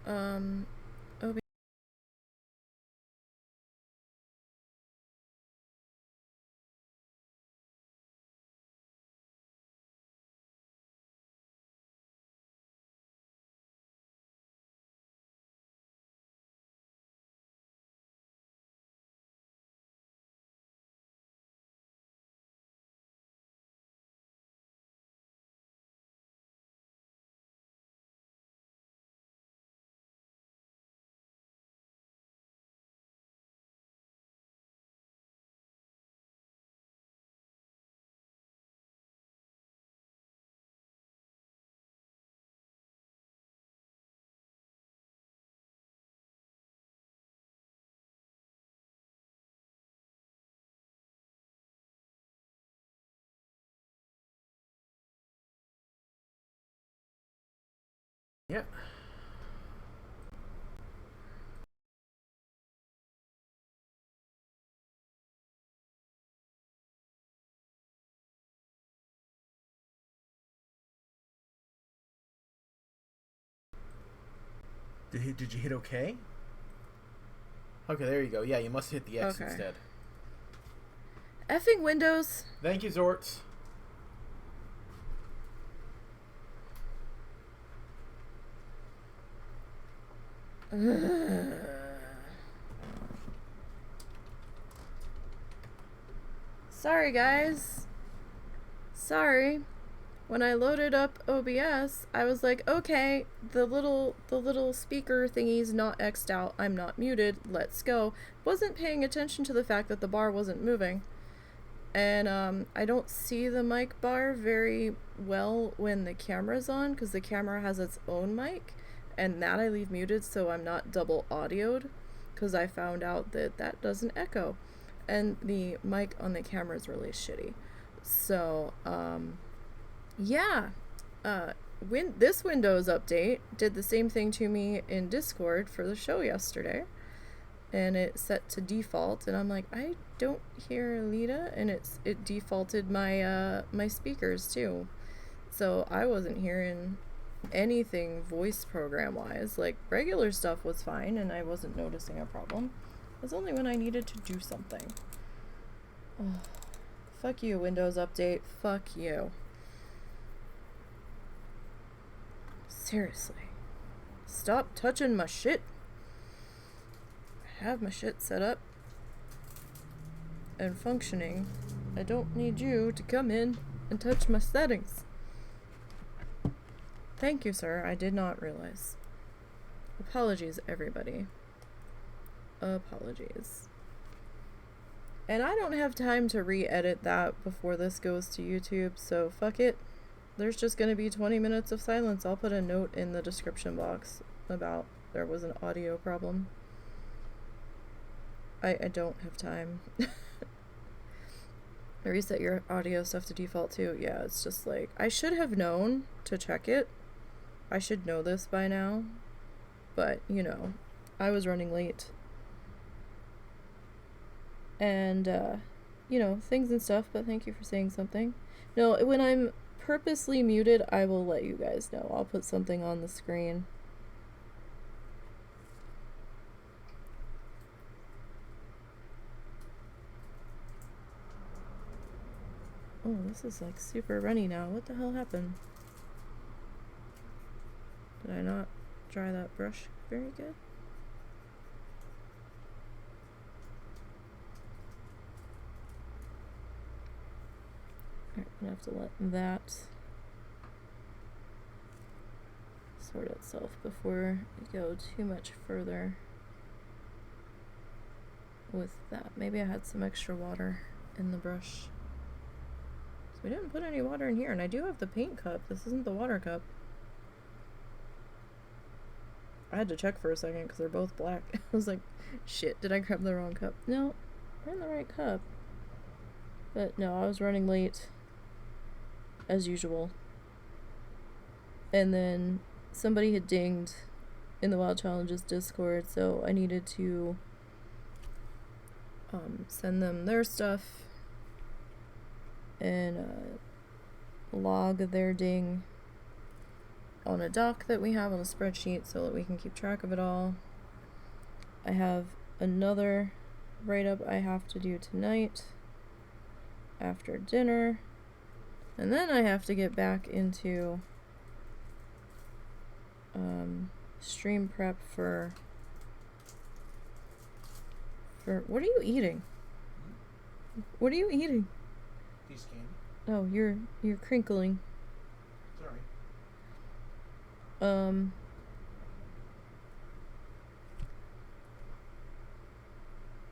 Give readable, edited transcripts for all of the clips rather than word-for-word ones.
OB. Yeah. Did you hit OK? Okay, there you go. Yeah, you must hit the X Okay. instead. Effing Windows. Thank you, Zorts. Sorry, guys. Sorry. When I loaded up OBS, I was like, okay, the little speaker thingy's not X'd out. I'm not muted. Let's go. Wasn't paying attention to the fact that the bar wasn't moving. And I don't see the mic bar very well when the camera's on, because the camera has its own mic, and that I leave muted so I'm not double audioed, because I found out that that doesn't echo, and the mic on the camera is really shitty. So yeah, this Windows update did the same thing to me in Discord for the show yesterday, and it set to default, and I'm like, I don't hear Alita, and it defaulted my my speakers too, so I wasn't hearing anything voice program wise. Like, regular stuff was fine and I wasn't noticing a problem. It was only when I needed to do something. Oh, fuck you, Windows update. Fuck you. Seriously. Stop touching my shit. I have my shit set up and functioning. I don't need you to come in and touch my settings. Thank you, sir. I did not realize. Apologies, everybody. Apologies. And I don't have time to re-edit that before this goes to YouTube, so fuck it. There's just gonna be 20 minutes of silence. I'll put a note in the description box about there was an audio problem. I don't have time. I reset your audio stuff to default too. Yeah, it's just like, I should have known to check it. I should know this by now. But, you know, I was running late. And, you know, things and stuff, but thank you for saying something. No, when I'm purposely muted, I will let you guys know. I'll put something on the screen. Oh, this is like super runny now. What the hell happened? Did I not dry that brush very good? Alright, I'm gonna have to let that sort itself before we go too much further with that. Maybe I had some extra water in the brush. So we didn't put any water in here, and I do have the paint cup. This isn't the water cup. I had to check for a second because they're both black. I was like, shit, did I grab the wrong cup? No, we're in the right cup. But no, I was running late as usual. And then somebody had dinged in the Wild Challenges Discord, so I needed to send them their stuff and log their ding on a doc that we have on the spreadsheet so that we can keep track of it all. I have another write-up I have to do tonight after dinner. And then I have to get back into stream prep for what are you eating? What are you eating? Piece of candy. Oh, you're crinkling. Sorry.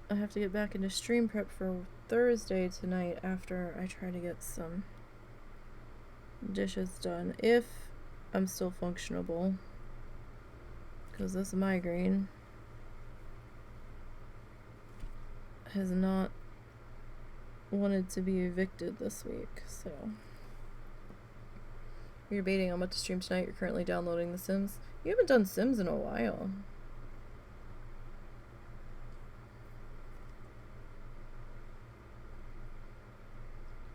I have to get back into stream prep for Thursday tonight after I try to get some dishes done, if I'm still functionable, because this migraine has not wanted to be evicted this week. So you're debating on what to stream tonight. You're currently downloading The Sims. You haven't done Sims in a while.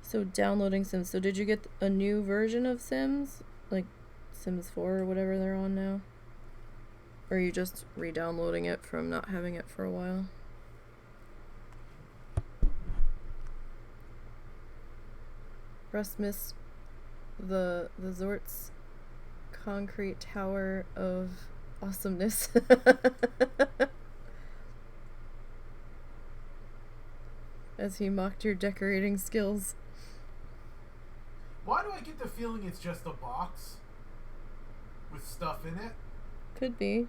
So downloading Sims. So did you get a new version of Sims? Like Sims 4 or whatever they're on now? Or are you just re-downloading it from not having it for a while? Russ missed the Zort's concrete tower of awesomeness. As he mocked your decorating skills. Why do I get the feeling it's just a box with stuff in it? Could be.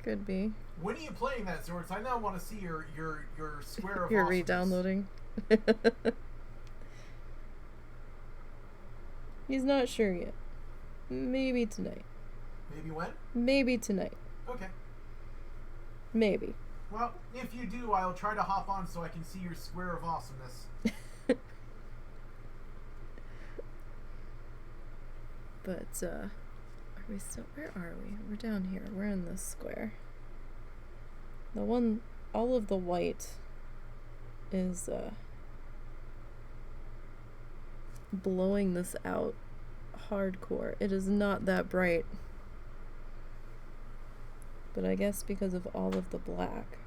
Could be. When are you playing that, Zorts? I now want to see your square of You're awesomeness. re-downloading. He's not sure yet. Maybe tonight. Maybe when? Maybe tonight. Okay. Maybe. Well, if you do, I'll try to hop on so I can see your square of awesomeness. But, are we still... Where are we? We're down here. We're in this square. The one... All of the white is, blowing this out hardcore. It is not that bright. But I guess because of all of the black,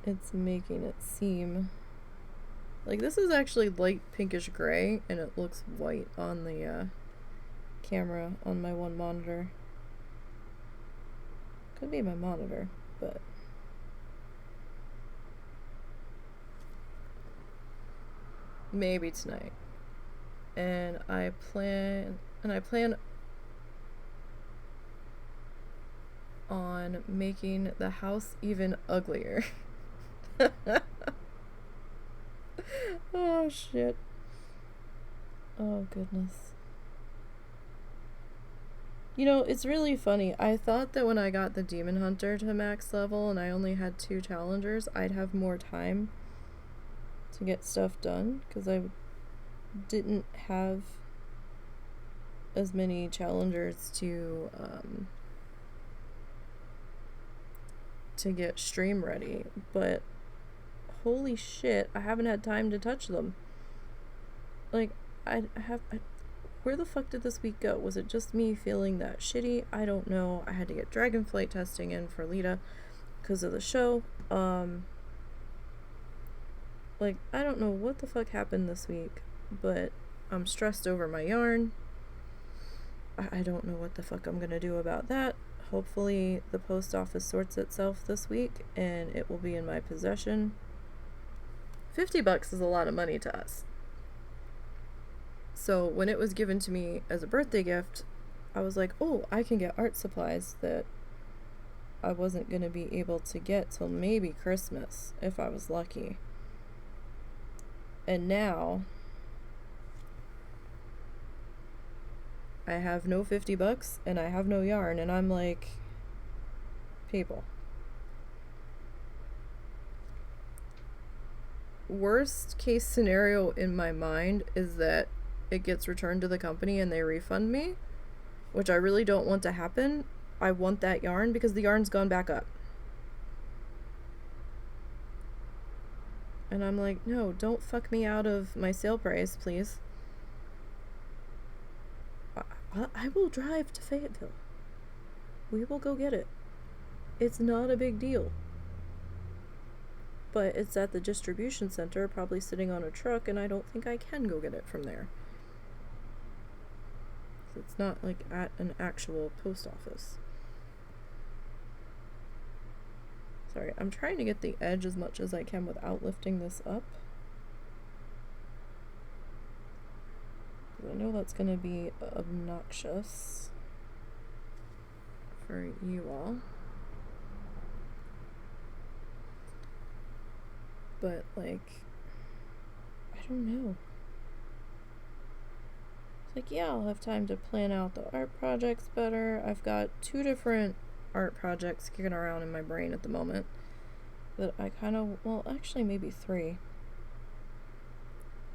it's making it seem like this is actually light pinkish gray, and it looks white on the camera on my one monitor. Could be my monitor, but maybe tonight. And I plan on making the house even uglier. Oh shit. Oh goodness. You know, it's really funny. I thought that when I got the Demon Hunter to max level and I only had 2 challengers, I'd have more time to get stuff done, because I didn't have as many challengers to get stream ready. But holy shit, I haven't had time to touch them. Like, where the fuck did this week go? Was it just me feeling that shitty? I don't know. I had to get Dragonflight testing in for Lita because of the show. Like, I don't know what the fuck happened this week, but I'm stressed over my yarn. I don't know what the fuck I'm gonna do about that. Hopefully the post office sorts itself this week and it will be in my possession. $50 is a lot of money to us. So when it was given to me as a birthday gift, I was like, oh, I can get art supplies that I wasn't going to be able to get till maybe Christmas, if I was lucky. And now I have no $50 and I have no yarn, and I'm like, people. Worst case scenario in my mind is that it gets returned to the company and they refund me, which I really don't want to happen. I want that yarn because the yarn's gone back up. And I'm like, no, don't fuck me out of my sale price, please. I will drive to Fayetteville. We will go get it. It's not a big deal. But it's at the distribution center, probably sitting on a truck, and I don't think I can go get it from there. So it's not like at an actual post office. Sorry, I'm trying to get the edge as much as I can without lifting this up. I know that's going to be obnoxious for you all. But, like, I don't know. It's like, yeah, I'll have time to plan out the art projects better. I've got 2 different art projects kicking around in my brain at the moment that I kind of, well, actually maybe 3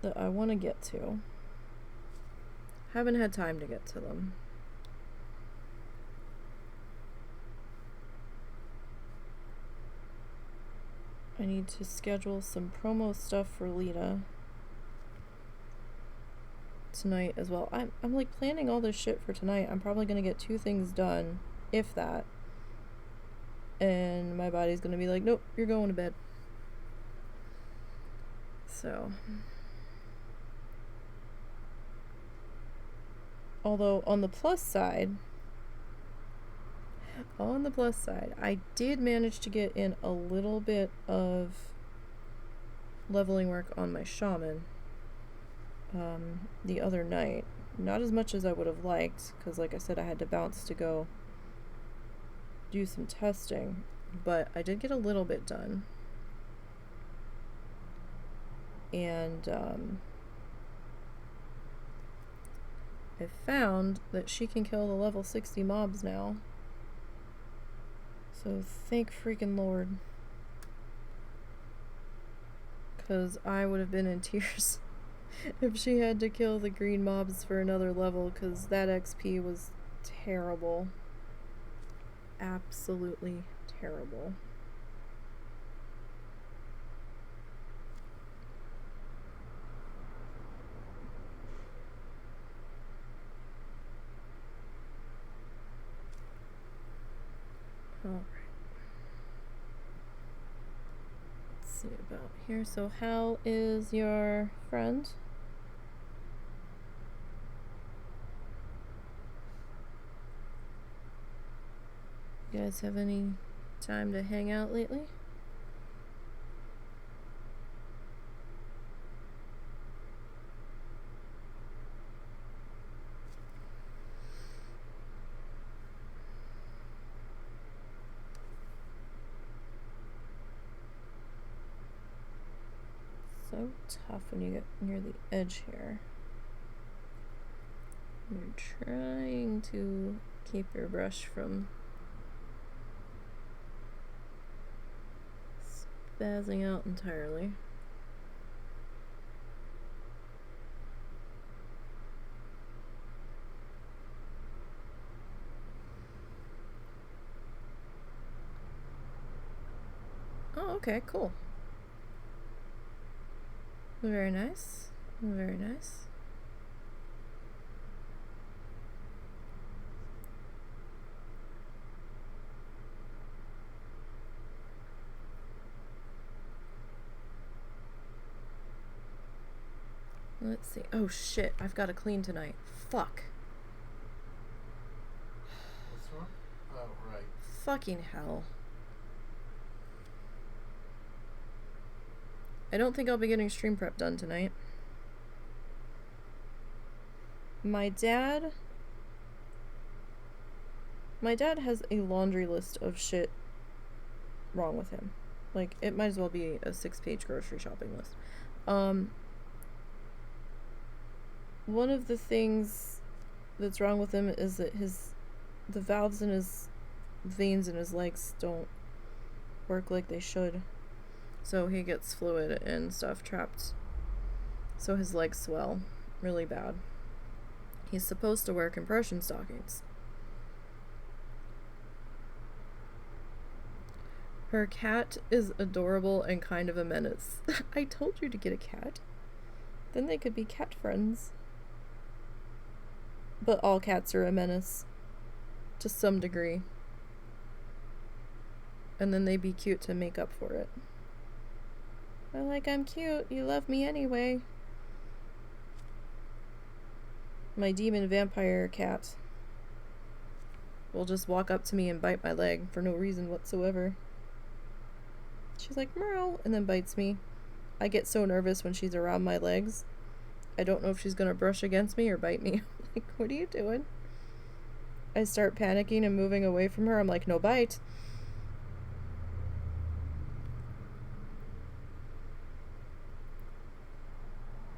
that I want to get to. Haven't had time to get to them. I need to schedule some promo stuff for Lita tonight as well. I'm like planning all this shit for tonight. I'm probably gonna get 2 things done, if that. And my body's gonna be like, nope, you're going to bed. So. Although on the plus side, I did manage to get in a little bit of leveling work on my shaman the other night. Not as much as I would have liked, because like I said, I had to bounce to go do some testing, but I did get a little bit done. And I found that she can kill the level 60 mobs now. So thank freaking Lord. Because I would have been in tears if she had to kill the green mobs for another level, because that XP was terrible. Absolutely terrible. Alright. Let's see about here. So Hal is your friend? You guys have any time to hang out lately? So tough when you get near the edge here. You're trying to keep your brush from spazzing out entirely. Oh, okay, cool. Very nice. Very nice. Let's see. Oh shit, I've got to clean tonight. Fuck. What's wrong? Oh, right. Fucking hell. I don't think I'll be getting stream prep done tonight. My dad has a laundry list of shit wrong with him. Like, it might as well be a 6-page grocery shopping list. One of the things that's wrong with him is that the valves in his veins in his legs don't work like they should. So he gets fluid and stuff trapped. So his legs swell really bad. He's supposed to wear compression stockings. Her cat is adorable and kind of a menace. I told you to get a cat. Then they could be cat friends. But all cats are a menace. To some degree. And then they be cute to make up for it. They're like, I'm cute. You love me anyway. My demon vampire cat will just walk up to me and bite my leg for no reason whatsoever. She's like, meow, and then bites me. I get so nervous when she's around my legs. I don't know if she's gonna brush against me or bite me. I'm like, what are you doing? I start panicking and moving away from her. I'm like, no bite.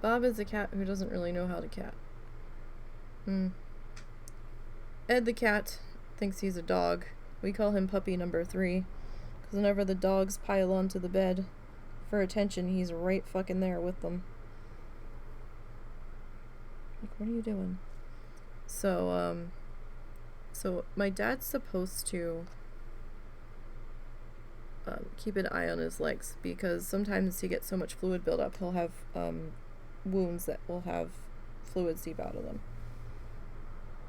Bob is a cat who doesn't really know how to cat. Ed the cat thinks he's a dog. We call him puppy number 3. Because whenever the dogs pile onto the bed for attention, he's right fucking there with them. Like, what are you doing? So my dad's supposed to keep an eye on his legs, because sometimes he gets so much fluid buildup, he'll have wounds that will have fluid seep out of them.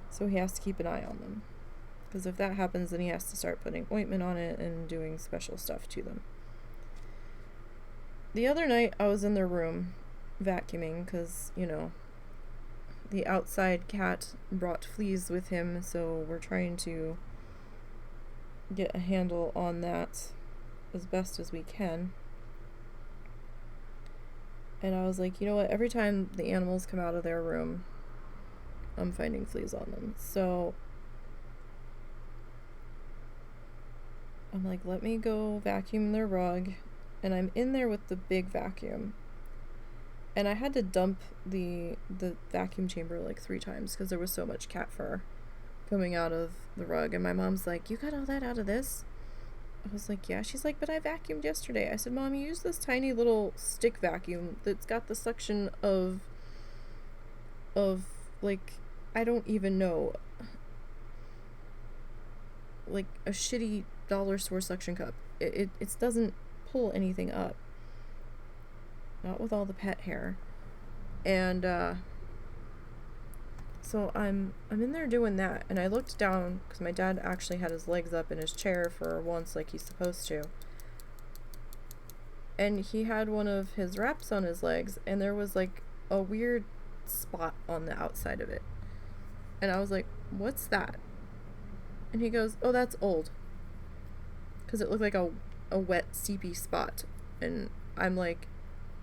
So he has to keep an eye on them. Because if that happens, then he has to start putting ointment on it and doing special stuff to them. The other night, I was in their room vacuuming because, you know, the outside cat brought fleas with him, so we're trying to get a handle on that as best as we can. And I was like, you know what, every time the animals come out of their room, I'm finding fleas on them. So I'm like, let me go vacuum their rug. And I'm in there with the big vacuum. And I had to dump the vacuum chamber like 3 times because there was so much cat fur coming out of the rug. And my mom's like, you got all that out of this? I was like, yeah. She's like, but I vacuumed yesterday. I said, Mom, you use this tiny little stick vacuum that's got the suction of like, I don't even know, like a shitty dollar store suction cup. It doesn't pull anything up. Not with all the pet hair. And so I'm in there doing that, and I looked down because my dad actually had his legs up in his chair for once, like he's supposed to. And he had one of his wraps on his legs, and there was like a weird spot on the outside of it. And I was like, what's that? And he goes, oh, that's old. Because it looked like a wet, seepy spot. And I'm like,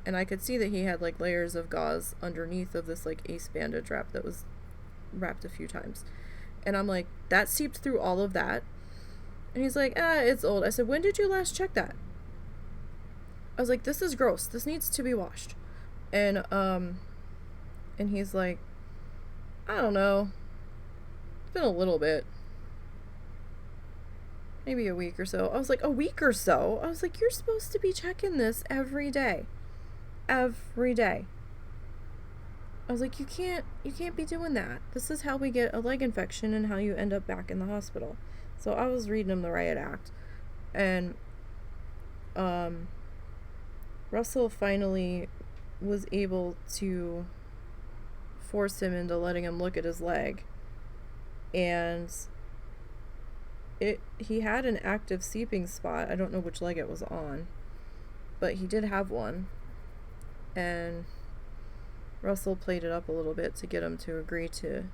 and I could see that he had like layers of gauze underneath of this like ace bandage wrap that was wrapped a few times. And I'm like, that seeped through all of that? And he's like, it's old. I said, when did you last check that? I was like, this is gross. This needs to be washed. And he's like, I don't know. It's been a little bit. Maybe a week or so. I was like, a week or so? I was like, you're supposed to be checking this every day. Every day. I was like, you can't be doing that. This is how we get a leg infection and how you end up back in the hospital. So I was reading him the riot act. And Russell finally was able to force him into letting him look at his leg. And he had an active seeping spot. I don't know which leg it was on, but he did have one. And Russell played it up a little bit to get him to agree to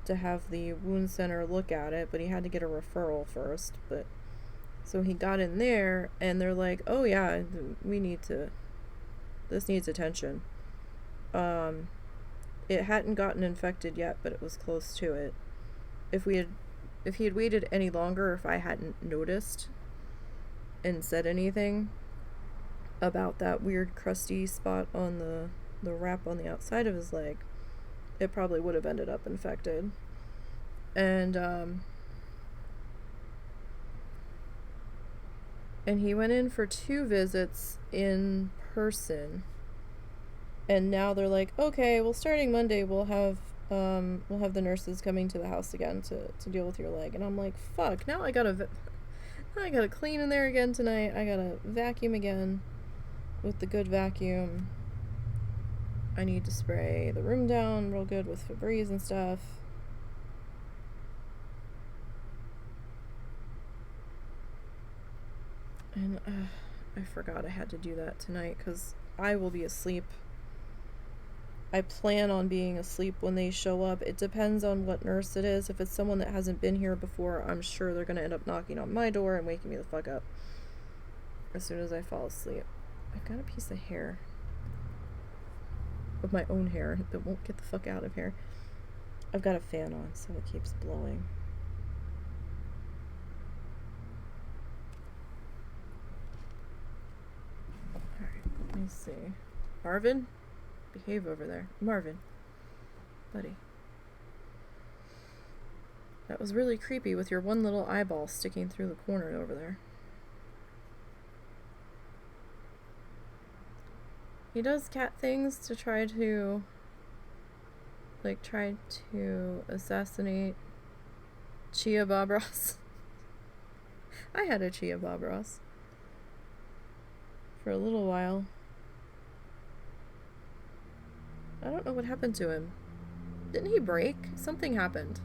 have the wound center look at it, but he had to get a referral first. But so he got in there, and they're like, oh yeah, this needs attention. It hadn't gotten infected yet, but it was close to it. If he had waited any longer, if I hadn't noticed and said anything about that weird crusty spot on the wrap on the outside of his leg, it probably would have ended up infected. And he went in for 2 visits in person. And now they're like, okay, well, starting Monday we'll have the nurses coming to the house again to deal with your leg. And I'm like, fuck, now I gotta clean in there again tonight. I gotta vacuum again with the good vacuum. I need to spray the room down real good with Febreze and stuff. And I forgot I had to do that tonight because I will be asleep. I plan on being asleep when they show up. It depends on what nurse it is. If it's someone that hasn't been here before, I'm sure they're going to end up knocking on my door and waking me the fuck up as soon as I fall asleep. I've got a piece of hair. Of my own hair that won't get the fuck out of here. I've got a fan on, so it keeps blowing. Alright, let me see. Marvin? Behave over there. Marvin. Buddy. That was really creepy with your one little eyeball sticking through the corner over there. He does cat things to try to assassinate Chia Bob Ross. I had a Chia Bob Ross for a little while. I don't know what happened to him. Didn't he break? Something happened.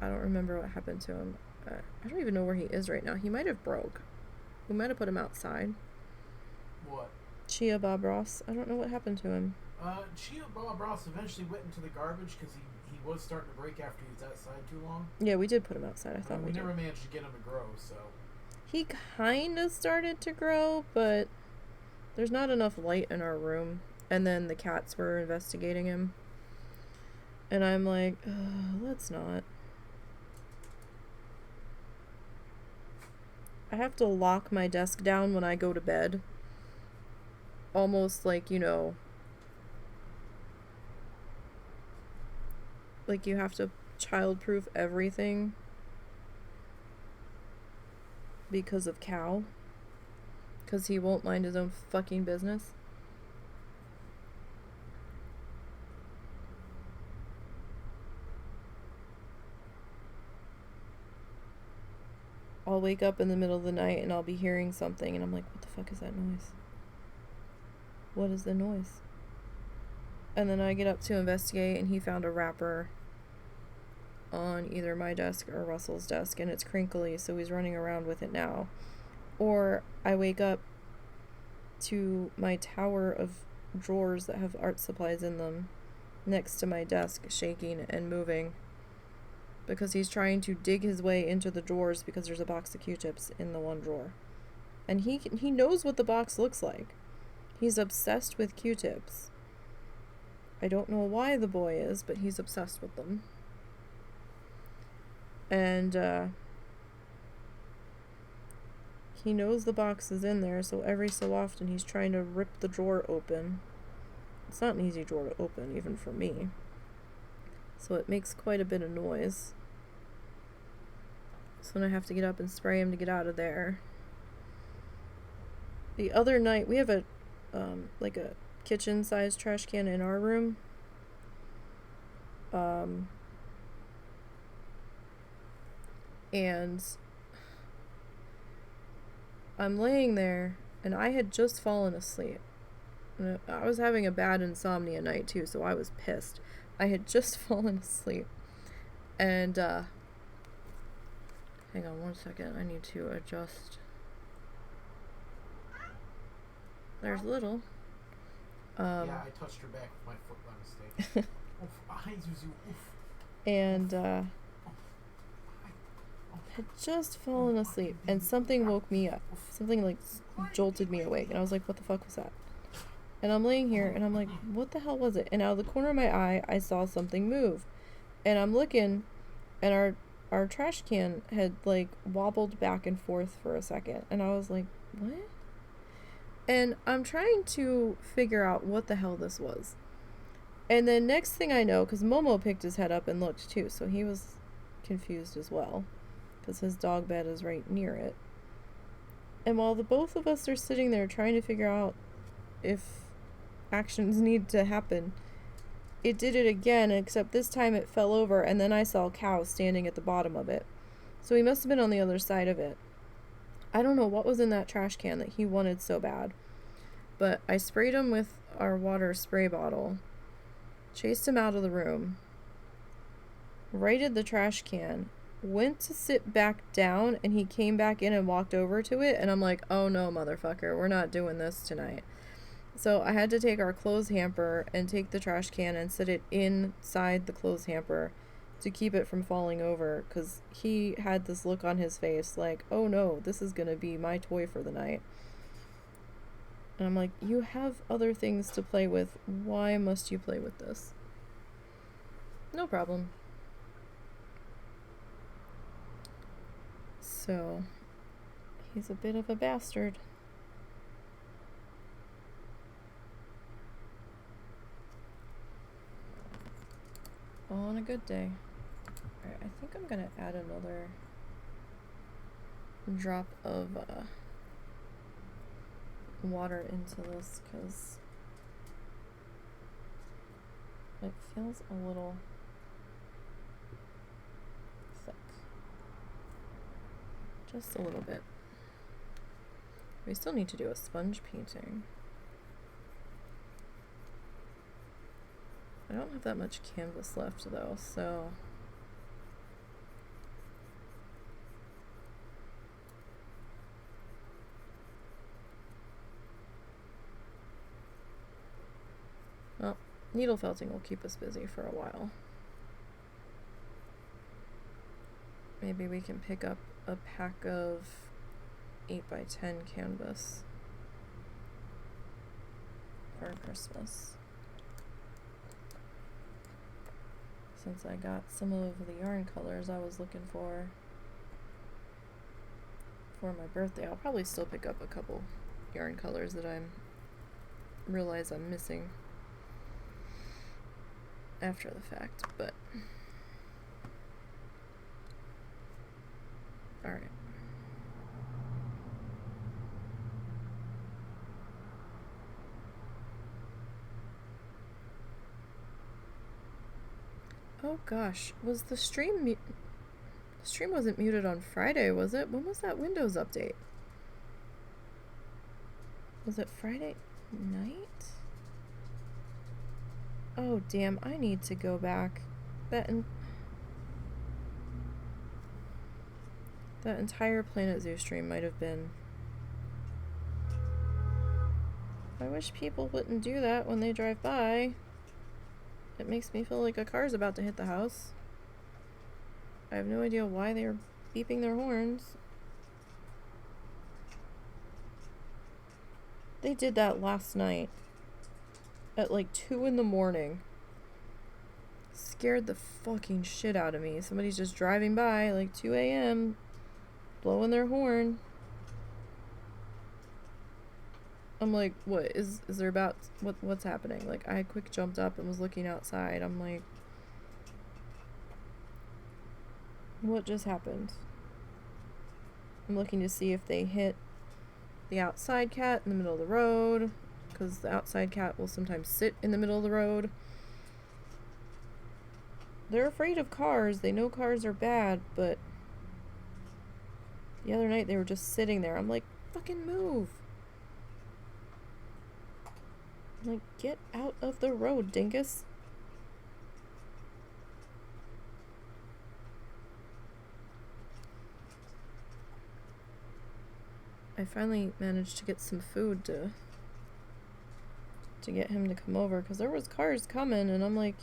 I don't remember what happened to him. I don't even know where he is right now. He might have broke. We might have put him outside. What? Chia Bob Ross. I don't know what happened to him. Chia Bob Ross eventually went into the garbage because he was starting to break after he was outside too long. Yeah, we did put him outside. I thought we never managed to get him to grow, so. He kind of started to grow, but there's not enough light in our room. And then the cats were investigating him. And I'm like, let's not. I have to lock my desk down when I go to bed. Almost like, you know, like you have to childproof everything because of Cow. Because he won't mind his own fucking business. I'll wake up in the middle of the night and I'll be hearing something and I'm like, what the fuck is that noise? What is the noise? And then I get up to investigate and he found a wrapper on either my desk or Russell's desk and it's crinkly, so he's running around with it now. Or I wake up to my tower of drawers that have art supplies in them next to my desk shaking and moving because he's trying to dig his way into the drawers because there's a box of Q-tips in the one drawer. And he knows what the box looks like. He's obsessed with Q-tips. I don't know why the boy is, but he's obsessed with them. And he knows the box is in there, so every so often he's trying to rip the drawer open. It's not an easy drawer to open, even for me. So it makes quite a bit of noise. So then I have to get up and spray him to get out of there. The other night, we have a like a kitchen-sized trash can in our room. And I'm laying there, and I had just fallen asleep. And I was having a bad insomnia night, too, so I was pissed. I had just fallen asleep. And, hang on one second. I need to adjust. There's Little. Yeah, I touched her back with my foot by mistake. And, had just fallen asleep, and something woke me up. Something, like, jolted me awake, and I was like, what the fuck was that? And I'm laying here, and I'm like, what the hell was it? And out of the corner of my eye, I saw something move. And I'm looking, and our trash can had, like, wobbled back and forth for a second. And I was like, what? And I'm trying to figure out what the hell this was. And then next thing I know, because Momo picked his head up and looked too, so he was confused as well. Because his dog bed is right near it. And while the both of us are sitting there trying to figure out if actions need to happen, it did it again, except this time it fell over, and then I saw Cow standing at the bottom of it. So he must have been on the other side of it. I don't know what was in that trash can that he wanted so bad. But I sprayed him with our water spray bottle, chased him out of the room, righted the trash can, went to sit back down, and he came back in and walked over to it, and I'm like, oh no, motherfucker, we're not doing this tonight. So I had to take our clothes hamper and take the trash can and sit it inside the clothes hamper to keep it from falling over, because he had this look on his face like, oh no, this is gonna be my toy for the night. And I'm like, you have other things to play with. Why must you play with this? No problem. So, he's a bit of a bastard. On a good day. Alright, I think I'm gonna add another drop of water into this, because it feels a little thick. Just a little bit. We still need to do a sponge painting. I don't have that much canvas left though, so well, needle felting will keep us busy for a while. Maybe we can pick up a pack of 8x10 canvas for Christmas. Since I got some of the yarn colors I was looking for my birthday, I'll probably still pick up a couple yarn colors that I realize I'm missing after the fact, but alright. Oh gosh, was the stream the stream wasn't muted on Friday, was it? When was that Windows update? Was it Friday night? Oh damn, I need to go back. That entire Planet Zoo stream might have been. I wish people wouldn't do that when they drive by. It makes me feel like a car's about to hit the house. I have no idea why they're beeping their horns. They did that last night at like 2 in the morning. Scared the fucking shit out of me. Somebody's just driving by like 2 a.m. blowing their horn. I'm like, what is there about what's happening? Like, I quick jumped up and was looking outside. I'm like, what just happened? I'm looking to see if they hit the outside cat in the middle of the road, because the outside cat will sometimes sit in the middle of the road. They're afraid of cars. They know cars are bad, but the other night they were just sitting there. I'm like, fucking move. Like, get out of the road, dingus. I finally managed to get some food to get him to come over, because there was cars coming, and I'm like,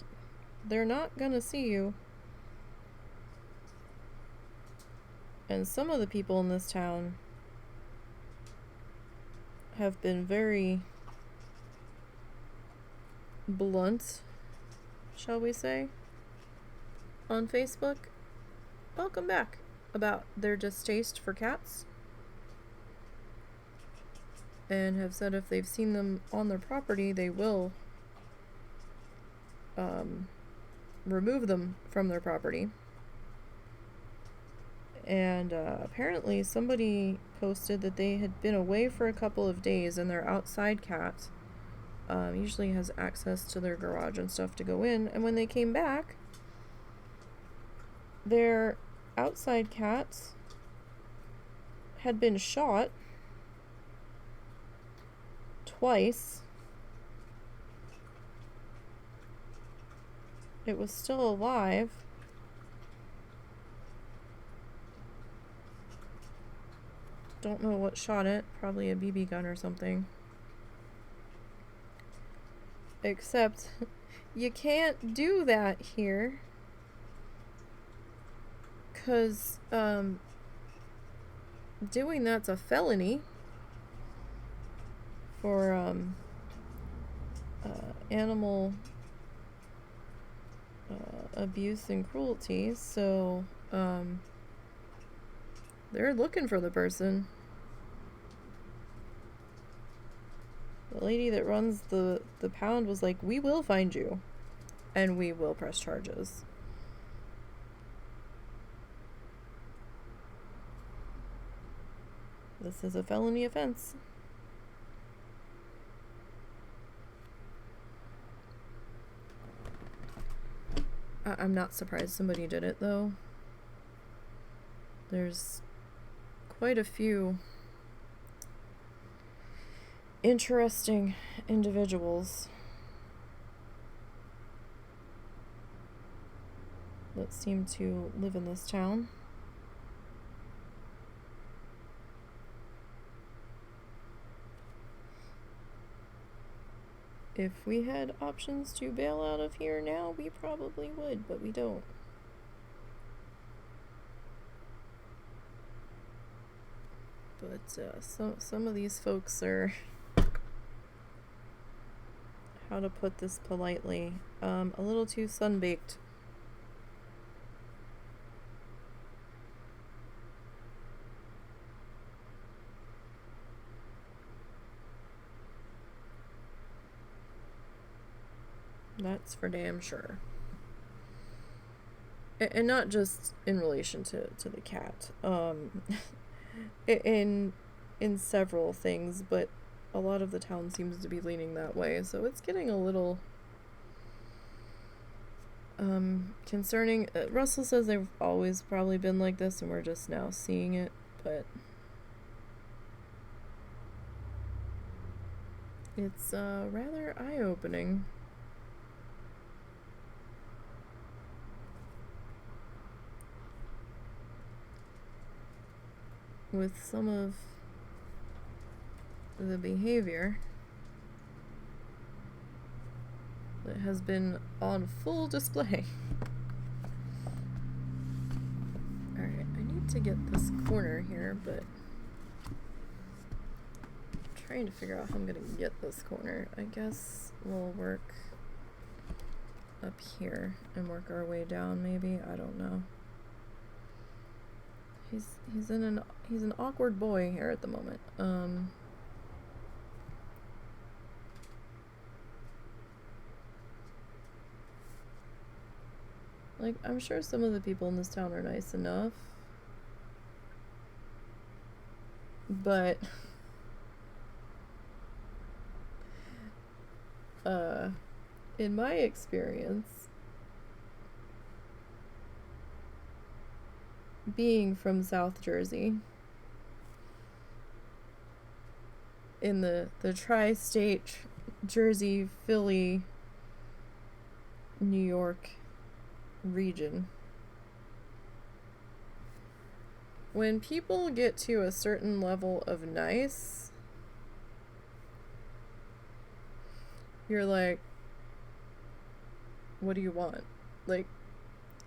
they're not gonna see you. And some of the people in this town have been very blunt, shall we say, on Facebook. Welcome back. About their distaste for cats. And have said if they've seen them on their property, they will remove them from their property. And apparently somebody posted that they had been away for a couple of days, and their outside cat usually has access to their garage and stuff to go in, and when they came back, their outside cat had been shot twice. It was still alive. Don't know what shot it. Probably a BB gun or something. Except you can't do that here. 'Cause doing that's a felony for animal abuse and cruelty. So they're looking for the person. The lady that runs the pound was like, we will find you and we will press charges. This is a felony offense. I'm not surprised somebody did it, though. There's quite a few interesting individuals that seem to live in this town. If we had options to bail out of here now, we probably would, but we don't. But some of these folks are, how to put this politely, a little too sunbaked. That's for damn sure. And not just in relation to the cat. In several things, but a lot of the town seems to be leaning that way, so it's getting a little concerning. Russell says they've always probably been like this and we're just now seeing it, but it's rather eye-opening. With some of the behavior that has been on full display. Alright, I need to get this corner here, but I'm trying to figure out how I'm gonna get this corner. I guess we'll work up here and work our way down, maybe. I don't know. He's an awkward boy here at the moment. Like, I'm sure some of the people in this town are nice enough, but in my experience, being from South Jersey, in the tri-state Jersey, Philly, New York region, when people get to a certain level of nice, you're like, what do you want? Like,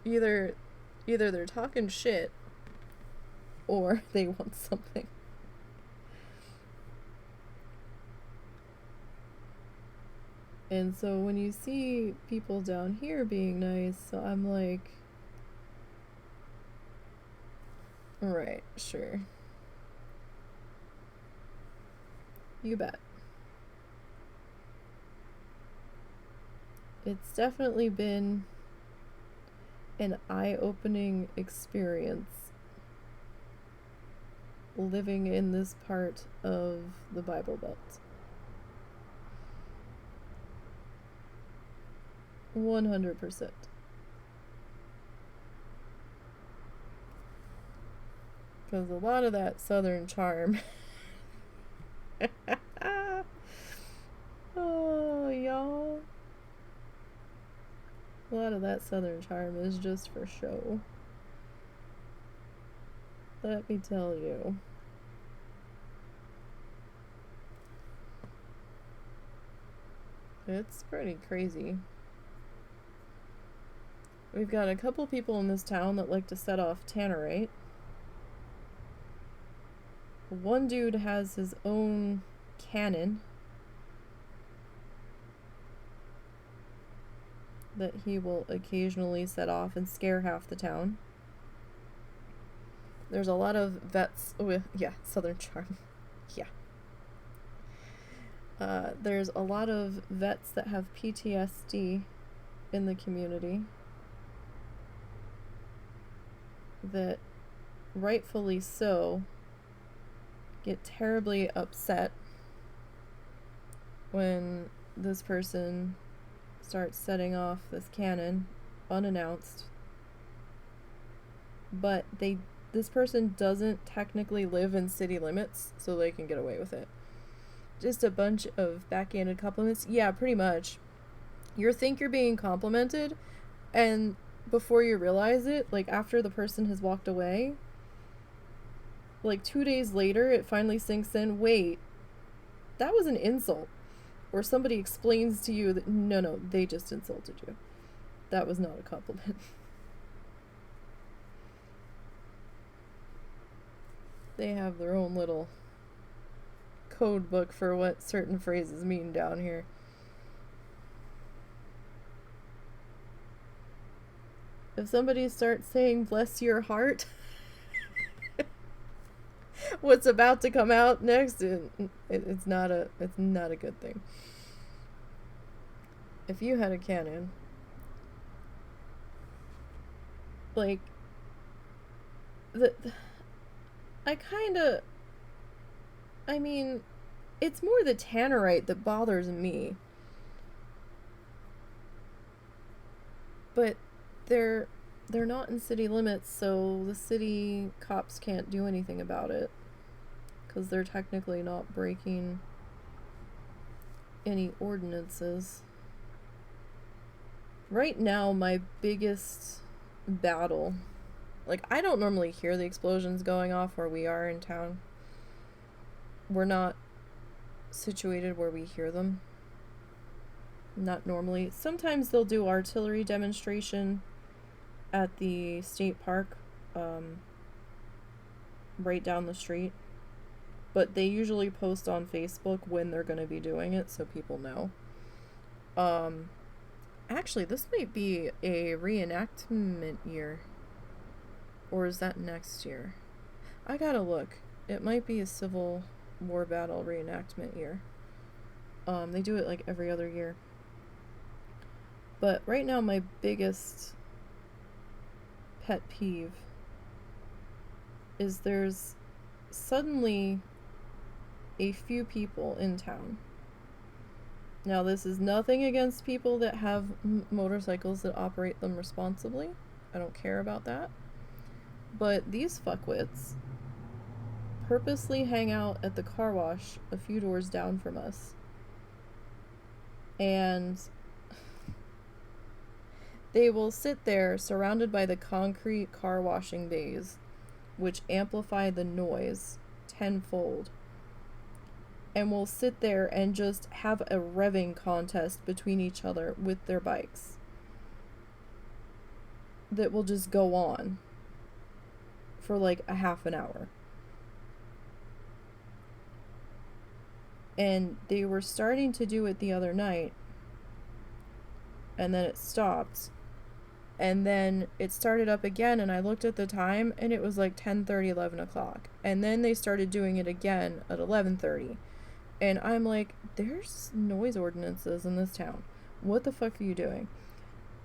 either they're talking shit or they want something. And so when you see people down here being nice, so I'm like, alright, sure. You bet. It's definitely been an eye-opening experience living in this part of the Bible Belt. 100%. Because a lot of that southern charm of that Southern charm is just for show. Let me tell you. It's pretty crazy. We've got a couple people in this town that like to set off tannerite. One dude has his own cannon that he will occasionally set off and scare half the town. There's a lot of vets with, yeah, Southern charm. Yeah. There's a lot of vets that have PTSD in the community that, rightfully so, get terribly upset when this person starts setting off this cannon unannounced. But this person doesn't technically live in city limits, so they can get away with it. Just a bunch of backhanded compliments. Yeah, pretty much. You think you're being complimented, and before you realize it, like after the person has walked away, like 2 days later, it finally sinks in, wait, that was an insult. Or somebody explains to you that, no, they just insulted you. That was not a compliment. They have their own little code book for what certain phrases mean down here. If somebody starts saying bless your heart, what's about to come out next, it's not a good thing. If you had a cannon, like I mean, it's more the tannerite that bothers me. But they're not in city limits, so the city cops can't do anything about it, because they're technically not breaking any ordinances. Right now, my biggest battle, like, I don't normally hear the explosions going off where we are in town. We're not situated where we hear them. Not normally. Sometimes they'll do artillery demonstration at the state park, right down the street. But they usually post on Facebook when they're going to be doing it, so people know. Actually, this might be a reenactment year. Or is that next year? I gotta look. It might be a Civil War battle reenactment year. They do it like every other year. But right now, my biggest pet peeve is there's suddenly a few people in town. Now, this is nothing against people that have motorcycles that operate them responsibly. I don't care about that. But these fuckwits purposely hang out at the car wash a few doors down from us. And they will sit there surrounded by the concrete car washing bays, which amplify the noise tenfold. And will sit there and just have a revving contest between each other with their bikes that will just go on for like a half an hour. And they were starting to do it the other night, and then it stopped, and then it started up again, and I looked at the time, and it was like 10:30, 11 o'clock, and then they started doing it again at 11:30, and I'm like, there's noise ordinances in this town. What the fuck are you doing?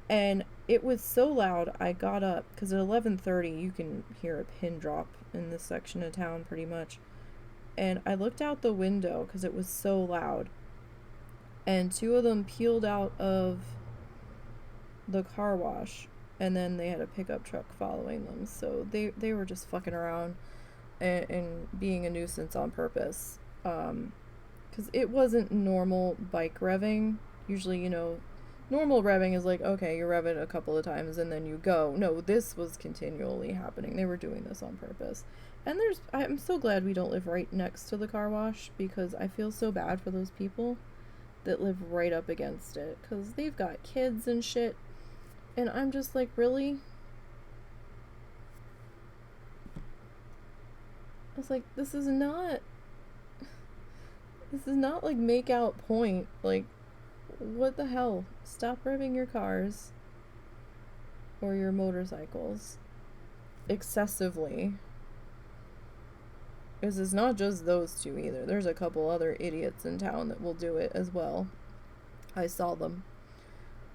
And it was so loud, I got up, because at 11:30 you can hear a pin drop in this section of town pretty much. And I looked out the window because it was so loud. And two of them peeled out of the car wash, and then they had a pickup truck following them. So they were just fucking around and being a nuisance on purpose. Because it wasn't normal bike revving. Usually, Normal revving is like, okay, you rev it a couple of times and then you go. No, this was continually happening. They were doing this on purpose. And I'm so glad we don't live right next to the car wash, because I feel so bad for those people that live right up against it, because they've got kids and shit. And I'm just like, really? I was like, this is not like make out point. Like, what the hell? Stop revving your cars or your motorcycles excessively. Because it's not just those two either. There's a couple other idiots in town that will do it as well. I saw them.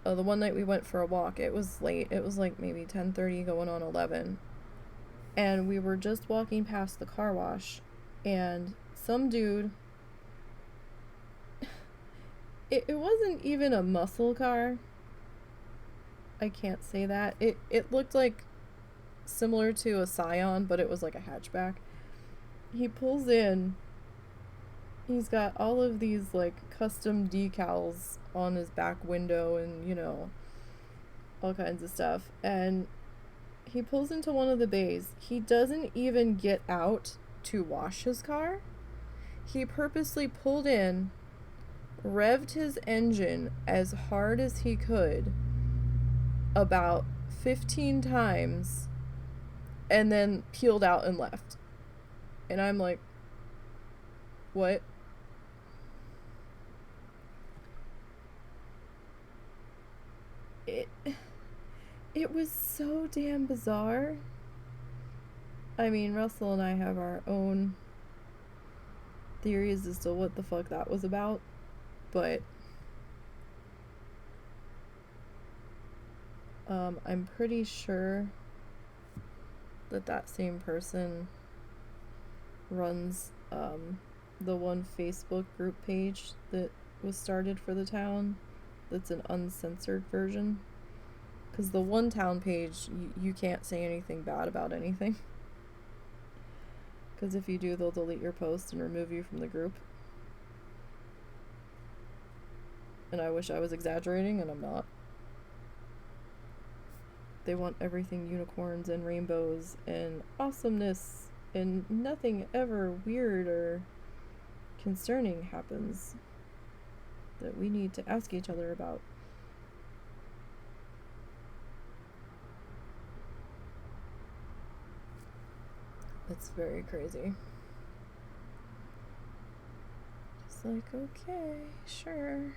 The one night we went for a walk, it was late. It was like maybe 10:30 going on 11. And we were just walking past the car wash, and some dude, it wasn't even a muscle car. I can't say that. It looked like similar to a Scion, but it was like a hatchback. He pulls in. He's got all of these like custom decals on his back window and, you know, all kinds of stuff. And he pulls into one of the bays. He doesn't even get out to wash his car. He purposely pulled in, revved his engine as hard as he could about 15 times, and then peeled out and left. And I'm like, what? It was so damn bizarre. I mean, Russell and I have our own theories as to what the fuck that was about, but I'm pretty sure that same person runs the one Facebook group page that was started for the town that's an uncensored version. Because the one town page, you can't say anything bad about anything. Because if you do, they'll delete your post and remove you from the group. And I wish I was exaggerating, and I'm not. They want everything unicorns and rainbows and awesomeness, and nothing ever weird or concerning happens that we need to ask each other about. It's very crazy. Just like, okay, sure.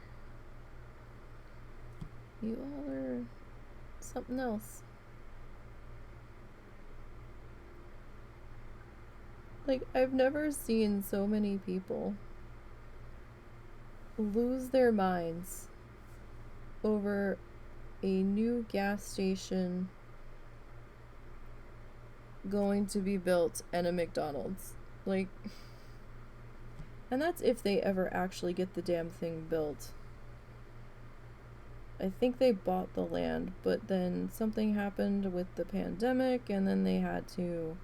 You all are something else. Like, I've never seen so many people lose their minds over a new gas station going to be built and a McDonald's. Like, and that's if they ever actually get the damn thing built. I think they bought the land, but then something happened with the pandemic, and then they had to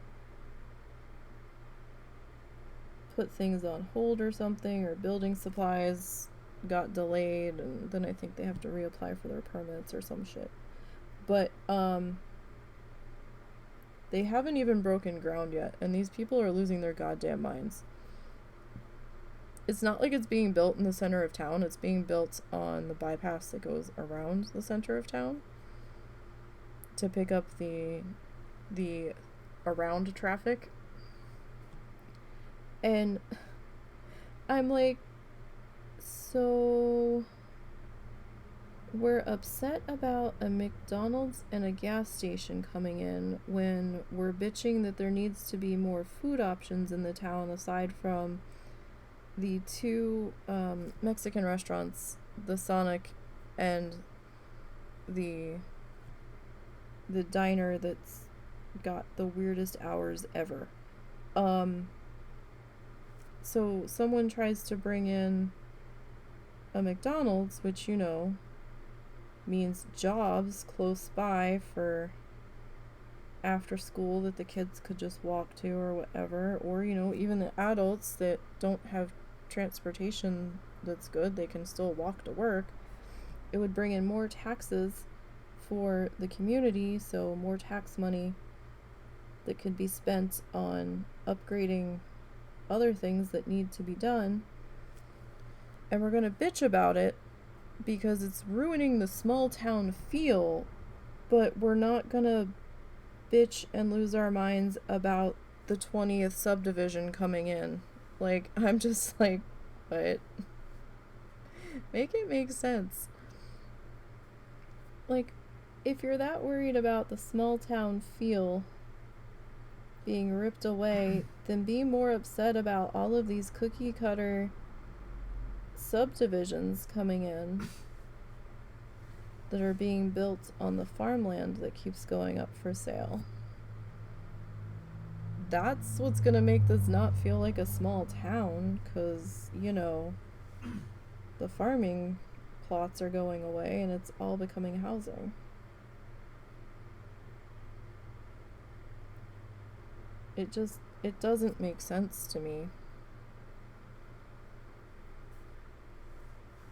put things on hold or something, or building supplies got delayed, and then I think they have to reapply for their permits or some shit. But they haven't even broken ground yet, and these people are losing their goddamn minds. It's not like it's being built in the center of town. It's being built on the bypass that goes around the center of town to pick up the around traffic. And I'm like, so we're upset about a McDonald's and a gas station coming in when we're bitching that there needs to be more food options in the town aside from the two Mexican restaurants, the Sonic and the diner that's got the weirdest hours ever. So someone tries to bring in a McDonald's, which, you know, means jobs close by for after school that the kids could just walk to or whatever, or, you know, even the adults that don't have transportation that's good, they can still walk to work. it would bring in more taxes for the community, so more tax money that could be spent on upgrading other things that need to be done. And we're gonna bitch about it because it's ruining the small town feel, but we're not gonna bitch and lose our minds about the 20th subdivision coming in. Like, I'm just like, what? Make it make sense. Like, if you're that worried about the small town feel being ripped away, then be more upset about all of these cookie cutter subdivisions coming in that are being built on the farmland that keeps going up for sale. That's what's gonna make this not feel like a small town, because, you know, the farming plots are going away and it's all becoming housing. It doesn't make sense to me.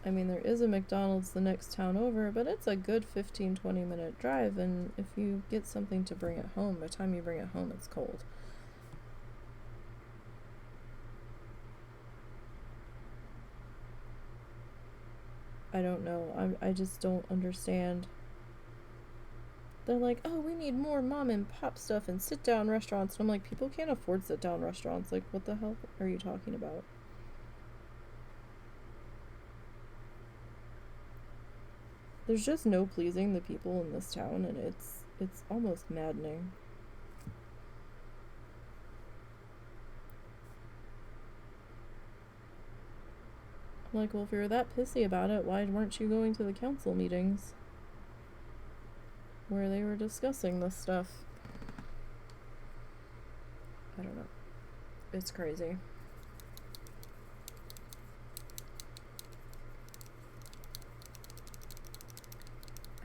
I mean, there is a McDonald's the next town over, but it's a good 15-20 minute drive, and if you get something to bring it home, by the time you bring it home, it's cold. I don't know. I just don't understand. They're like, oh, we need more mom and pop stuff and sit down restaurants. And I'm like, people can't afford sit down restaurants. Like, what the hell are you talking about? There's just no pleasing the people in this town, and it's almost maddening. I'm like, well, if you're that pissy about it, why weren't you going to the council meetings where they were discussing this stuff? I don't know. It's crazy.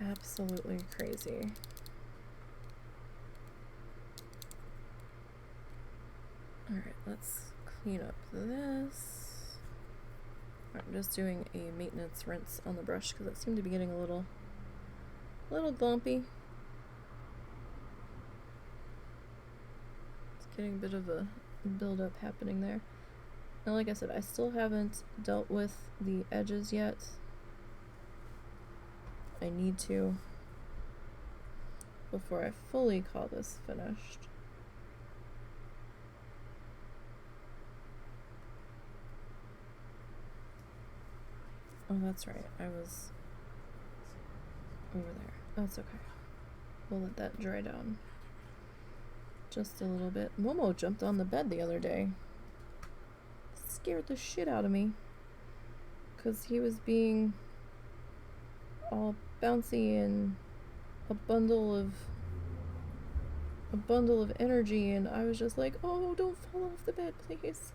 Absolutely crazy. Alright, let's clean up this. I'm just doing a maintenance rinse on the brush because it seemed to be getting a little glumpy. It's getting a bit of a build-up happening there. And like I said, I still haven't dealt with the edges yet. I need to before I fully call this finished. Oh, that's right. I was over there. That's okay. We'll let that dry down just a little bit. Momo jumped on the bed the other day. Scared the shit out of me because he was being all bouncy and a bundle of energy, and I was just like, oh, don't fall off the bed, please.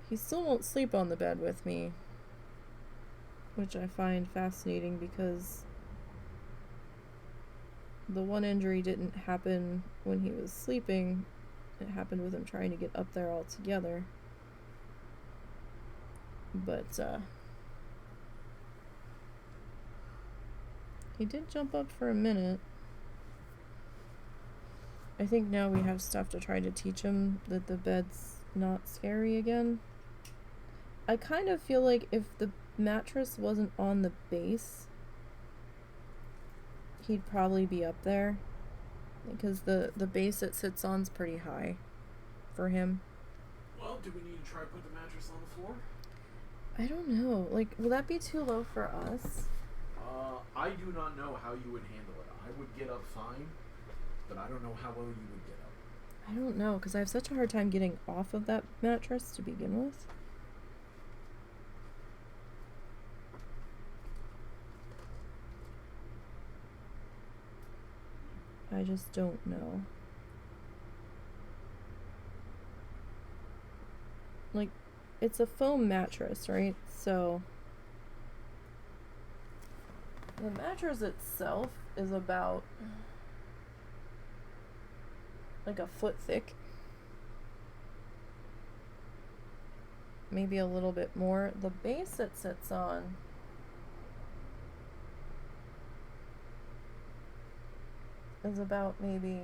He still won't sleep on the bed with me, which I find fascinating because the one injury didn't happen when he was sleeping. It happened with him trying to get up there all together. But he did jump up for a minute. I think now we have stuff to try to teach him that the bed's not scary again. I kind of feel like if the mattress wasn't on the base, he'd probably be up there, because the base it sits on's pretty high for him. Well, do we need to try put the mattress on the floor? I don't know. Like, will that be too low for us? I do not know how you would handle it. I would get up fine, but I don't know how well you would get up. I don't know, because I have such a hard time getting off of that mattress to begin with. I just don't know. Like, it's a foam mattress, right? So the mattress itself is about like a foot thick. maybe a little bit more. The base it sits on is about maybe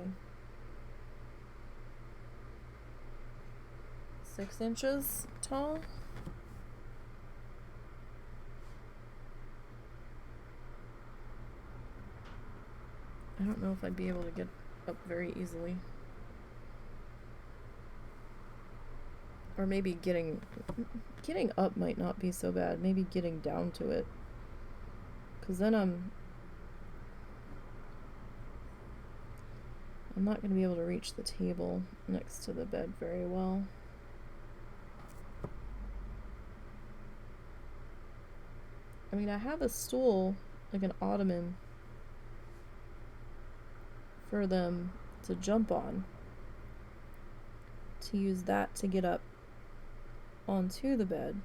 6 inches tall. I don't know if I'd be able to get up very easily. Or maybe getting up might not be so bad. Maybe getting down to it. Because then I'm not going to be able to reach the table next to the bed very well. I mean, I have a stool, like an ottoman, for them to jump on. To use that to get up onto the bed.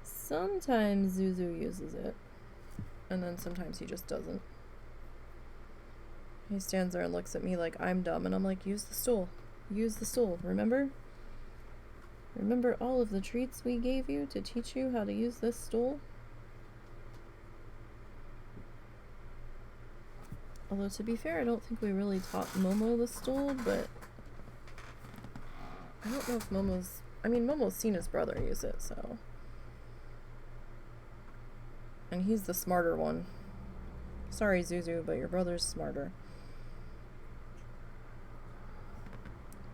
Sometimes Zuzu uses it, and then sometimes he just doesn't. He stands there and looks at me like I'm dumb, and I'm like, use the stool. Use the stool, remember? Remember all of the treats we gave you to teach you how to use this stool? Although, to be fair, I don't think we really taught Momo the stool, but I don't know if Momo's... I mean, Momo's seen his brother use it, so... And he's the smarter one. Sorry, Zuzu, but your brother's smarter.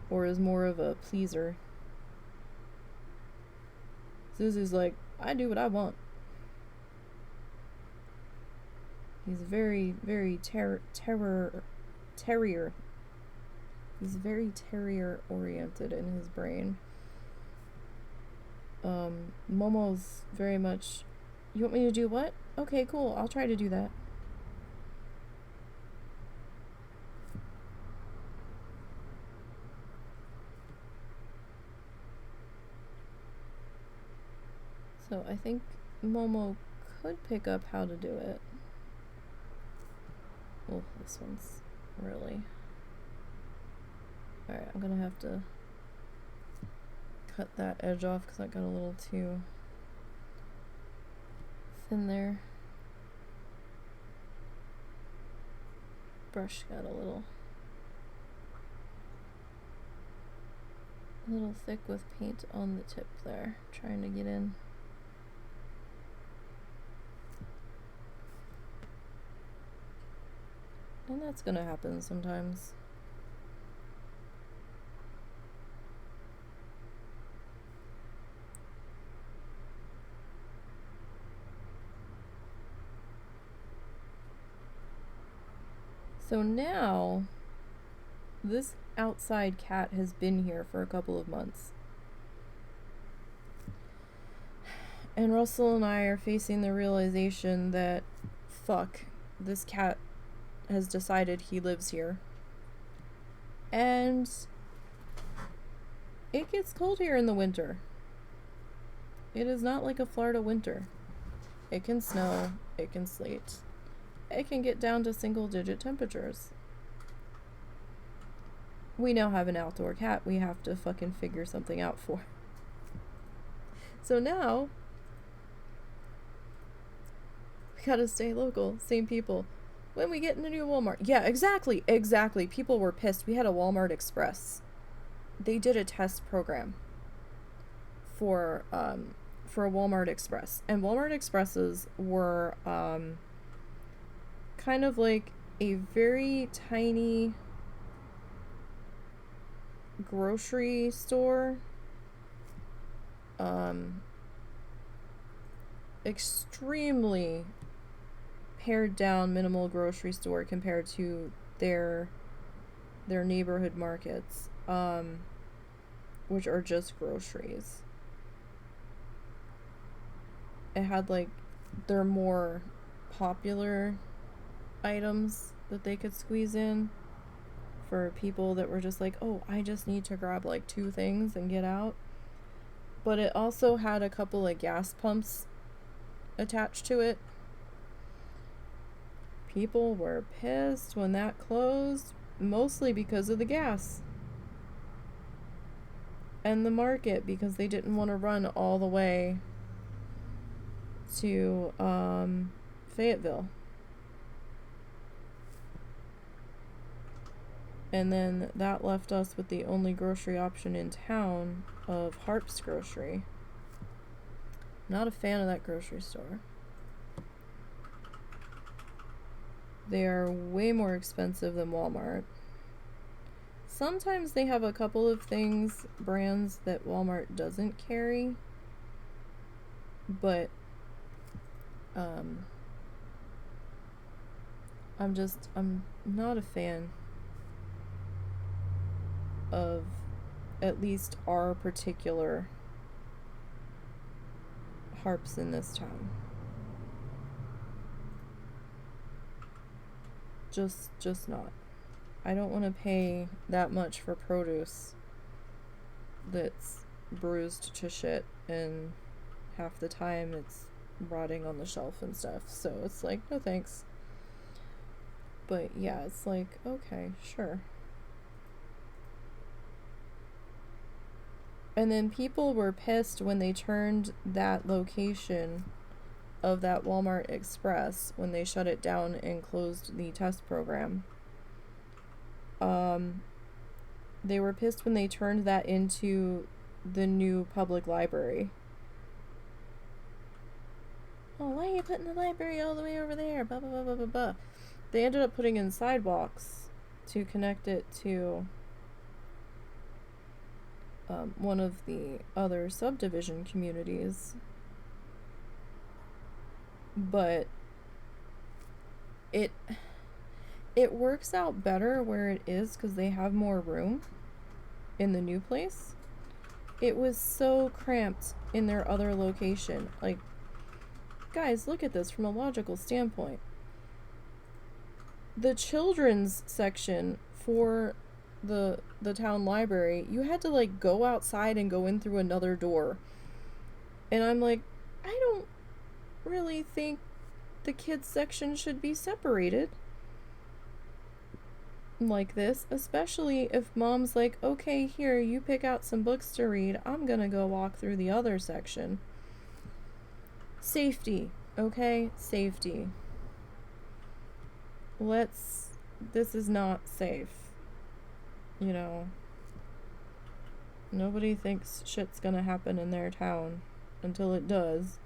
Or is more of a pleaser. Zuzu's like, I do what I want. He's very, very terrier. He's very terrier-oriented in his brain. Momo's very much, you want me to do what? Okay, cool, I'll try to do that. So I think Momo could pick up how to do it. Oh, this one's really... Alright, I'm gonna have to cut that edge off because that got a little too thin there. Brush got a little thick with paint on the tip there, trying to get in. And that's gonna happen sometimes. So now, this outside cat has been here for a couple of months. And Russell and I are facing the realization that, fuck, this cat has decided he lives here. And it gets cold here in the winter. It is not like a Florida winter. It can snow, it can sleet. It can get down to single-digit temperatures. We now have an outdoor cat we have to fucking figure something out for. So now, we gotta stay local, same people. When we get in a new Walmart. Yeah, exactly. People were pissed. We had a Walmart Express. They did a test program for a Walmart Express. And Walmart Expresses were kind of like a very tiny grocery store. Extremely pared down minimal grocery store compared to their neighborhood markets, which are just groceries. It had like their more popular items that they could squeeze in for people that were just like, oh, I just need to grab like 2 things and get out. But it also had a couple of gas pumps attached to it. People were pissed when that closed, mostly because of the gas. and the market because they didn't want to run all the way to Fayetteville. And then that left us with the only grocery option in town of Harp's Grocery. Not a fan of that grocery store. They are way more expensive than Walmart. Sometimes they have a couple of things, brands that Walmart doesn't carry. But I'm not a fan of at least our particular Harps in this town. Just not. I don't want to pay that much for produce that's bruised to shit, and half the time it's rotting on the shelf and stuff. So it's like, no thanks. But yeah, it's like, okay, sure. And then people were pissed when they turned that location of that Walmart Express, when they shut it down and closed the test program. They were pissed when they turned that into the new public library. Oh, why are you putting the library all the way over there? Blah, blah, blah, blah, blah, blah. They ended up putting in sidewalks to connect it to one of the other subdivision communities. But it works out better where it is because they have more room in the new place. It was so cramped in their other location. Like, guys, look at this from a logical standpoint. The children's section for the town library, you had to like go outside and go in through another door. And I'm like, I don't really think the kids section should be separated like this, especially if mom's like, okay, here, you pick out some books to read, I'm gonna go walk through the other section. Safety, okay? Safety. This is not safe. You know, nobody thinks shit's gonna happen in their town until it does.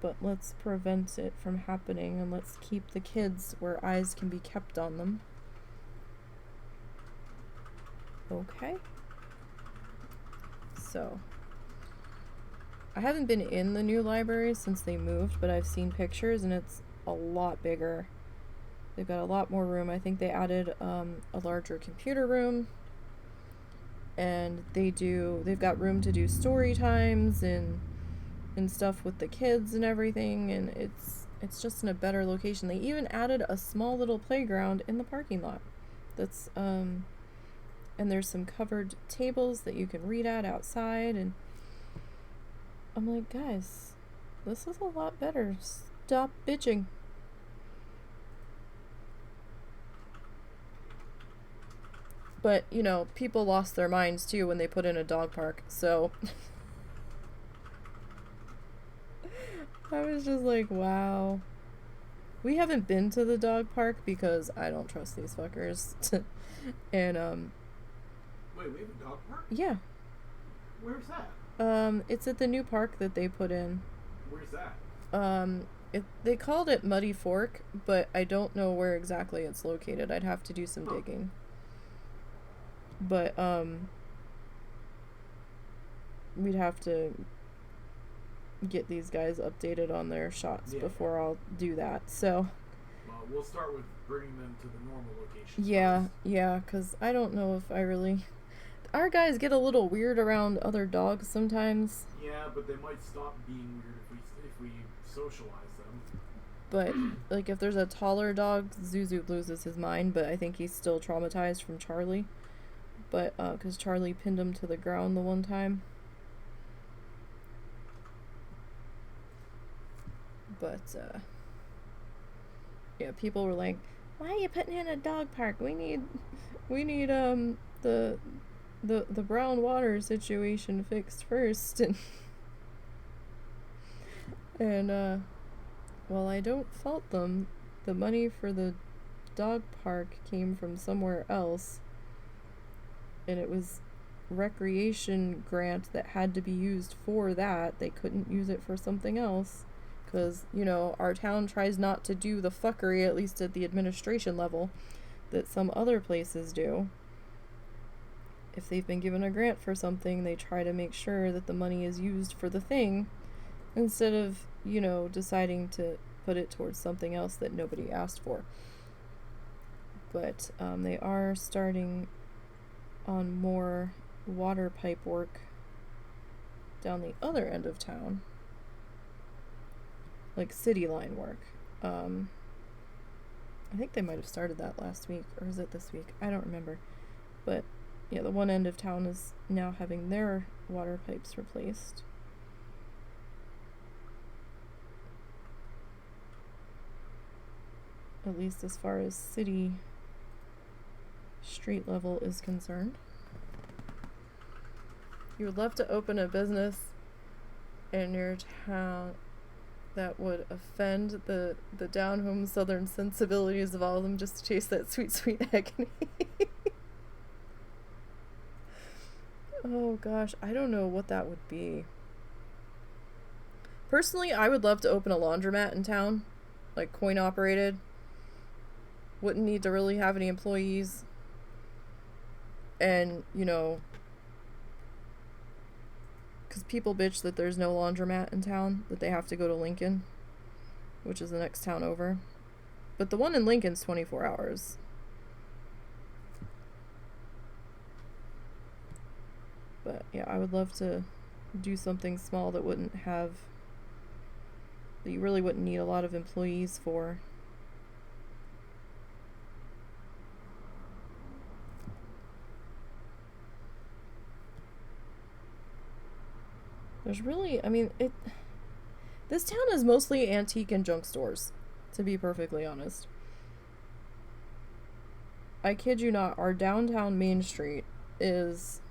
But let's prevent it from happening, and let's keep the kids where eyes can be kept on them. Okay. So, I haven't been in the new library since they moved, but I've seen pictures, and it's a lot bigger. They've got a lot more room. I think they added a larger computer room, and they've got room to do story times and stuff with the kids and everything, and it's just in a better location. They even added a small little playground in the parking lot. That's and there's some covered tables that you can read at outside, and I'm like, guys, this is a lot better. Stop bitching. But, you know, people lost their minds too when they put in a dog park, so I was just like, wow. We haven't been to the dog park because I don't trust these fuckers. And Wait, we have a dog park? Yeah. Where's that? It's at the new park that they put in. Where's that? They called it Muddy Fork, but I don't know where exactly it's located. I'd have to do some digging. But we'd have to get these guys updated on their shots before I'll do that. So we'll start with bringing them to the normal location. Yeah, because I don't know if I really... Our guys get a little weird around other dogs sometimes. Yeah, but they might stop being weird if we socialize them. But, like, if there's a taller dog, Zuzu loses his mind, but I think he's still traumatized from Charlie. But, because Charlie pinned him to the ground the one time. But, yeah, people were like, why are you putting in a dog park? We need the the brown water situation fixed first, and well, I don't fault them. The money for the dog park came from somewhere else, and it was recreation grant that had to be used for that. They couldn't use it for something else because, you know, our town tries not to do the fuckery, at least at the administration level, that some other places do. If they've been given a grant for something, they try to make sure that the money is used for the thing instead of, you know, deciding to put it towards something else that nobody asked for. But they are starting on more water pipe work down the other end of town, like city line work. I think they might have started that last week, or is it this week? I don't remember. But yeah, the one end of town is now having their water pipes replaced. At least as far as city street level is concerned. You would love to open a business in your town that would offend the down home southern sensibilities of all of them just to chase that sweet, sweet agony. Oh gosh, I don't know what that would be. Personally, I would love to open a laundromat in town, like coin operated. Wouldn't need to really have any employees. And, you know, because people bitch that there's no laundromat in town, that they have to go to Lincoln, which is the next town over. But the one in Lincoln's 24 hours. But yeah, I would love to do something small that wouldn't have, that you really wouldn't need a lot of employees for. There's really, I mean, this town is mostly antique and junk stores, to be perfectly honest. I kid you not, our downtown Main Street is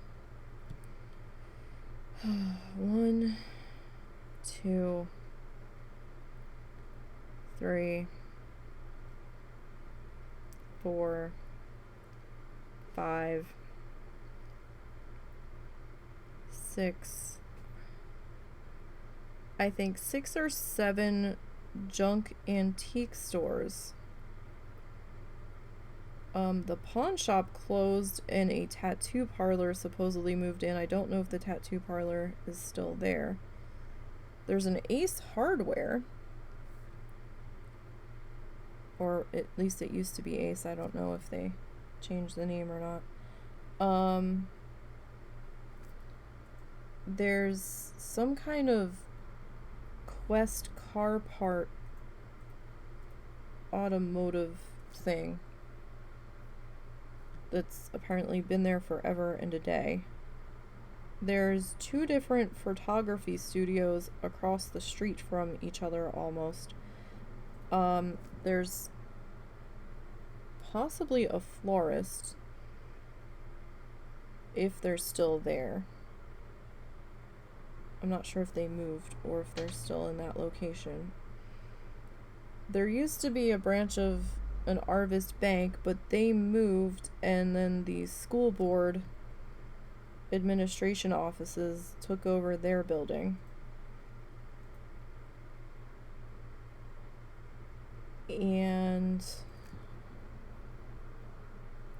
1, 2, 3, 4, 5, 6, I think 6 or 7 junk antique stores. The pawn shop closed and a tattoo parlor supposedly moved in. I don't know if the tattoo parlor is still there. There's an Ace Hardware. Or at least it used to be Ace. I don't know if they changed the name or not. There's some kind of Quest car part automotive thing that's apparently been there forever and a day. There's 2 different photography studios across the street from each other almost. There's possibly a florist, if they're still there. I'm not sure if they moved or if they're still in that location. There used to be a branch of an Arvist bank, but they moved, and then the school board administration offices took over their building. And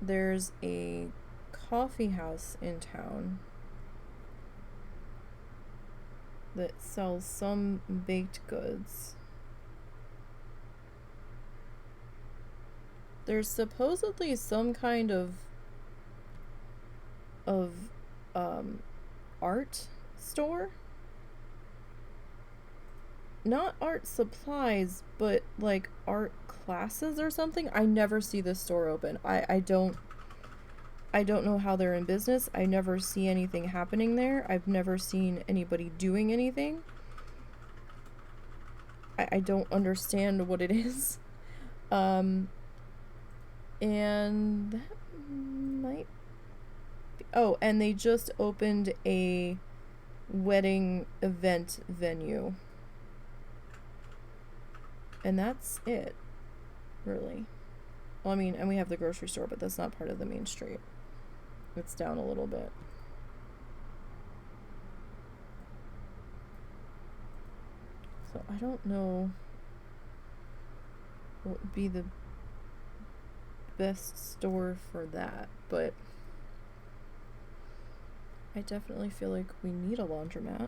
there's a coffee house in town that sells some baked goods. There's supposedly some kind of art store. Not art supplies, but like art classes or something. I never see this store open. I don't know how they're in business. I never see anything happening there. I've never seen anybody doing anything. I don't understand what it is. And that might Oh, and they just opened a wedding event venue. And that's it, really. Well, I mean, and we have the grocery store, but that's not part of the main street. It's down a little bit. So I don't know what would be the best store for that, but I definitely feel like we need a laundromat.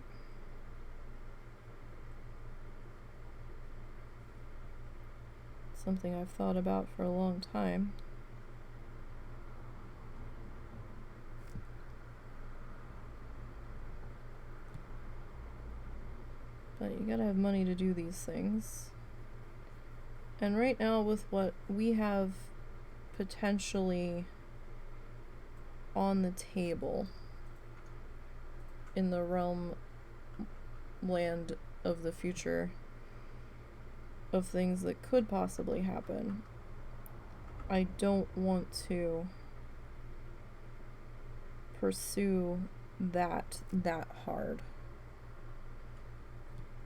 Something I've thought about for a long time. But you gotta have money to do these things. And right now, with what we have potentially on the table in the realm land of the future of things that could possibly happen, I don't want to pursue that hard.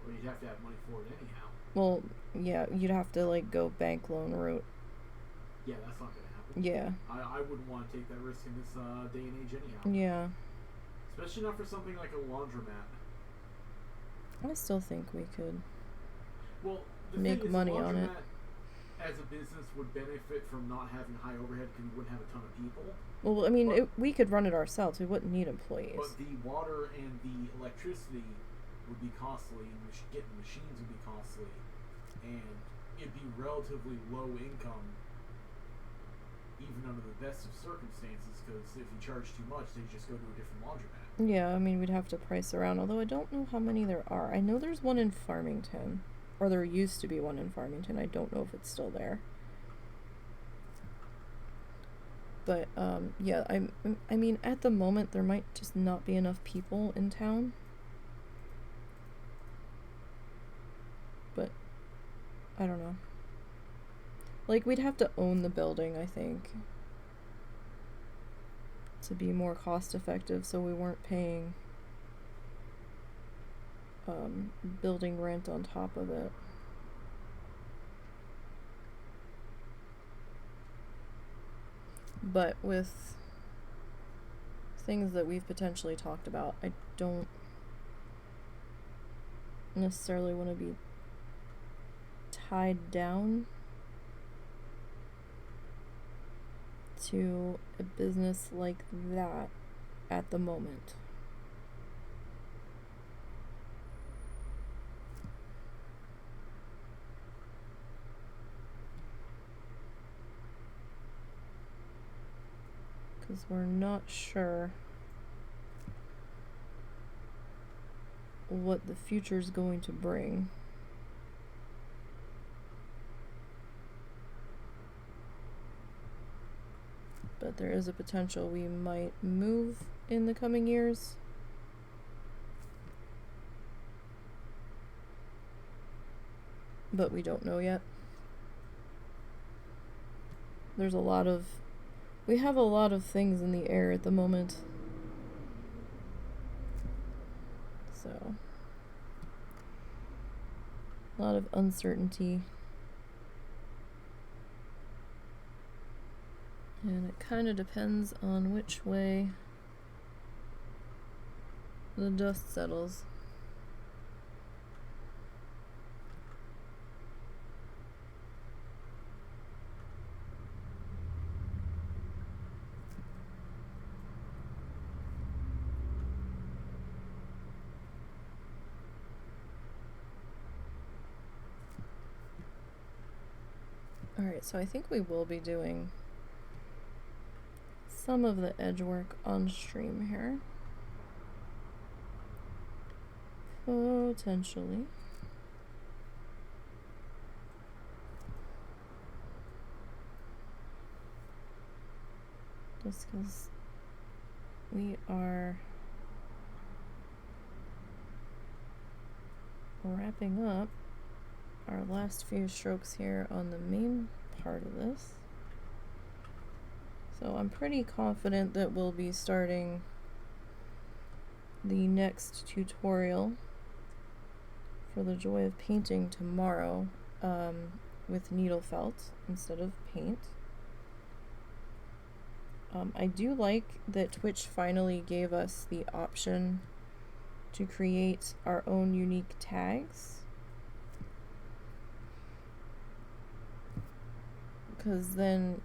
Well, you'd have to have money for it anyhow. Well, yeah, you'd have to like go bank loan route. Yeah, that's not gonna happen. Yeah. I wouldn't want to take that risk in this day and age anyhow. Yeah. Especially not for something like a laundromat. I still think we could Well, the make thing is, money a on it. as a business would benefit from not having high overhead because you wouldn't have a ton of people. Well, I mean, we could run it ourselves. We wouldn't need employees. But the water and the electricity would be costly, and getting machines would be costly, and it'd be relatively low income, even under the best of circumstances, because if you charge too much, they just go to a different laundromat. Yeah, I mean, we'd have to price around, although I don't know how many there are. I know there's one in Farmington, or there used to be one in Farmington. I don't know if it's still there. But, yeah, I mean, at the moment, there might just not be enough people in town. But, I don't know. Like, we'd have to own the building, I think, to be more cost effective, so we weren't paying building rent on top of it. But with things that we've potentially talked about, I don't necessarily want to be tied down to a business like that at the moment. Because we're not sure what the future's going to bring. But there is a potential we might move in the coming years. But we don't know yet. We have a lot of things in the air at the moment. So, a lot of uncertainty. And it kind of depends on which way the dust settles. Alright, so I think we will be doing some of the edge work on stream here. Potentially. Just because we are wrapping up our last few strokes here on the main part of this. So I'm pretty confident that we'll be starting the next tutorial for the joy of painting tomorrow with needle felt instead of paint. I do like that Twitch finally gave us the option to create our own unique tags, because then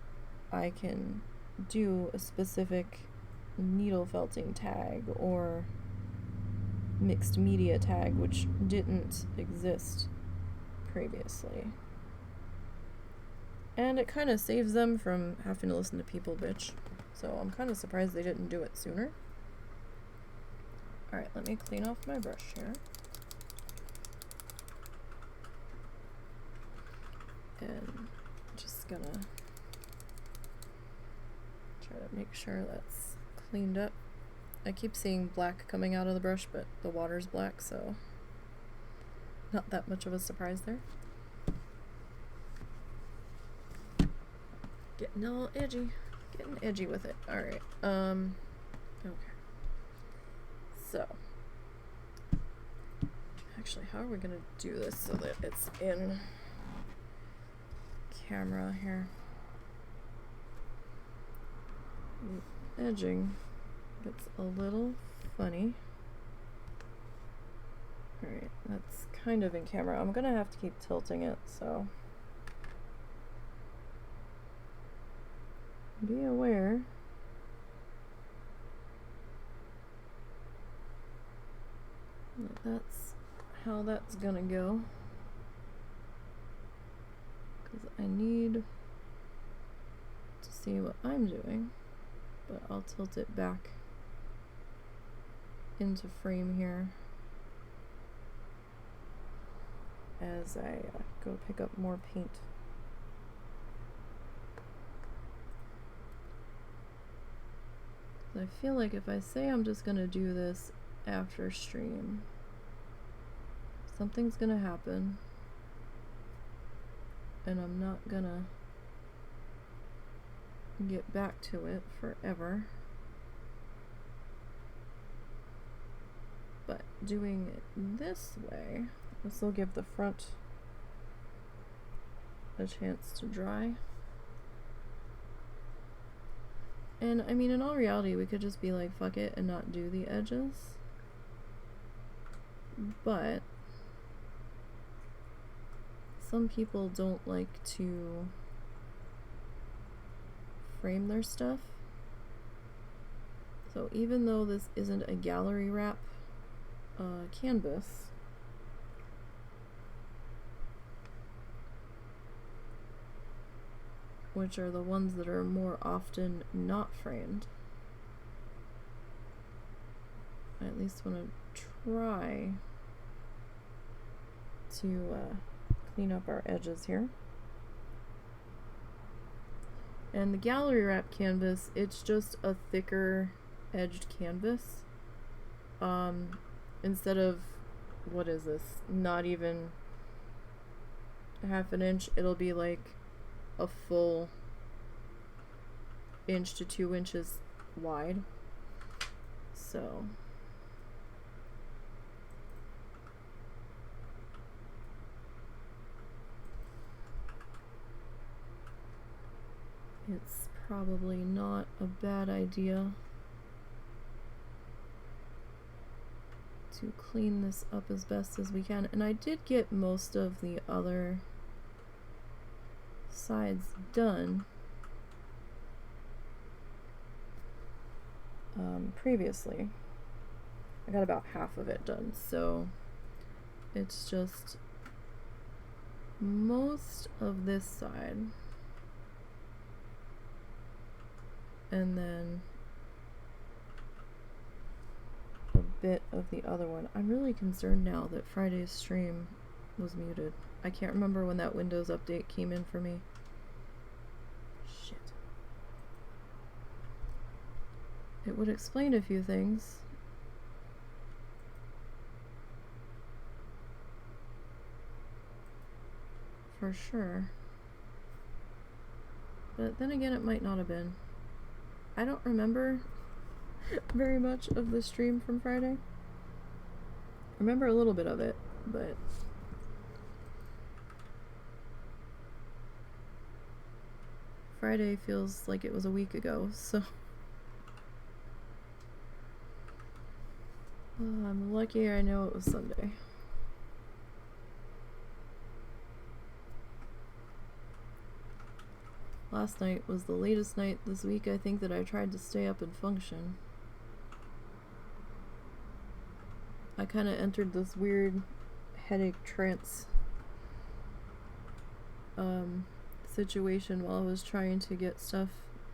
I can do a specific needle felting tag or mixed media tag, which didn't exist previously. And it kind of saves them from having to listen to people bitch. So I'm kind of surprised they didn't do it sooner. Alright, let me clean off my brush here. And just gonna try to make sure that's cleaned up. I keep seeing black coming out of the brush, but the water's black, so not that much of a surprise there. Getting all edgy. Getting edgy with it. Alright, okay. So, actually, how are we gonna do this so that it's in camera here? The edging gets a little funny. Alright, that's kind of in camera. I'm gonna have to keep tilting it, so be aware. That's how that's gonna go, because I need to see what I'm doing, but I'll tilt it back into frame here as I go pick up more paint. I feel like if I say I'm just gonna do this after stream, something's gonna happen and I'm not gonna get back to it forever. But doing it this way, this will give the front a chance to dry. And I mean, in all reality, we could just be like, fuck it, and not do the edges. But some people don't like to frame their stuff. So even though this isn't a gallery wrap canvas, which are the ones that are more often not framed, I at least want to try to clean up our edges here. And the gallery wrap canvas, it's just a thicker edged canvas. Instead of, what is this, not even half an inch, it'll be like a full inch to 2 inches wide. So it's probably not a bad idea to clean this up as best as we can. And I did get most of the other sides done previously. I got about half of it done, so it's just most of this side and then a bit of the other one. I'm really concerned now that Friday's stream was muted. I can't remember when that Windows update came in for me. Shit. It would explain a few things. For sure. But then again, it might not have been. I don't remember very much of the stream from Friday. I remember a little bit of it, but Friday feels like it was a week ago, so I'm lucky I know it was Sunday. Last night was the latest night this week, I think, that I tried to stay up and function. I kind of entered this weird headache trance situation while I was trying to get stuff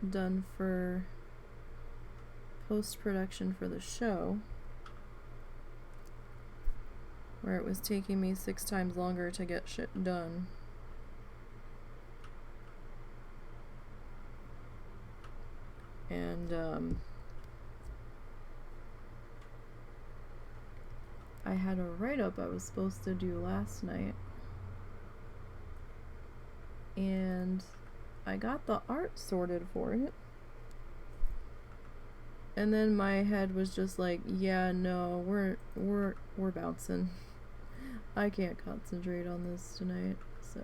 done for post-production for the show, where it was taking me 6 times longer to get shit done. And I had a write-up I was supposed to do last night, and I got the art sorted for it, and then my head was just like, yeah, no, we're bouncing. I can't concentrate on this tonight, so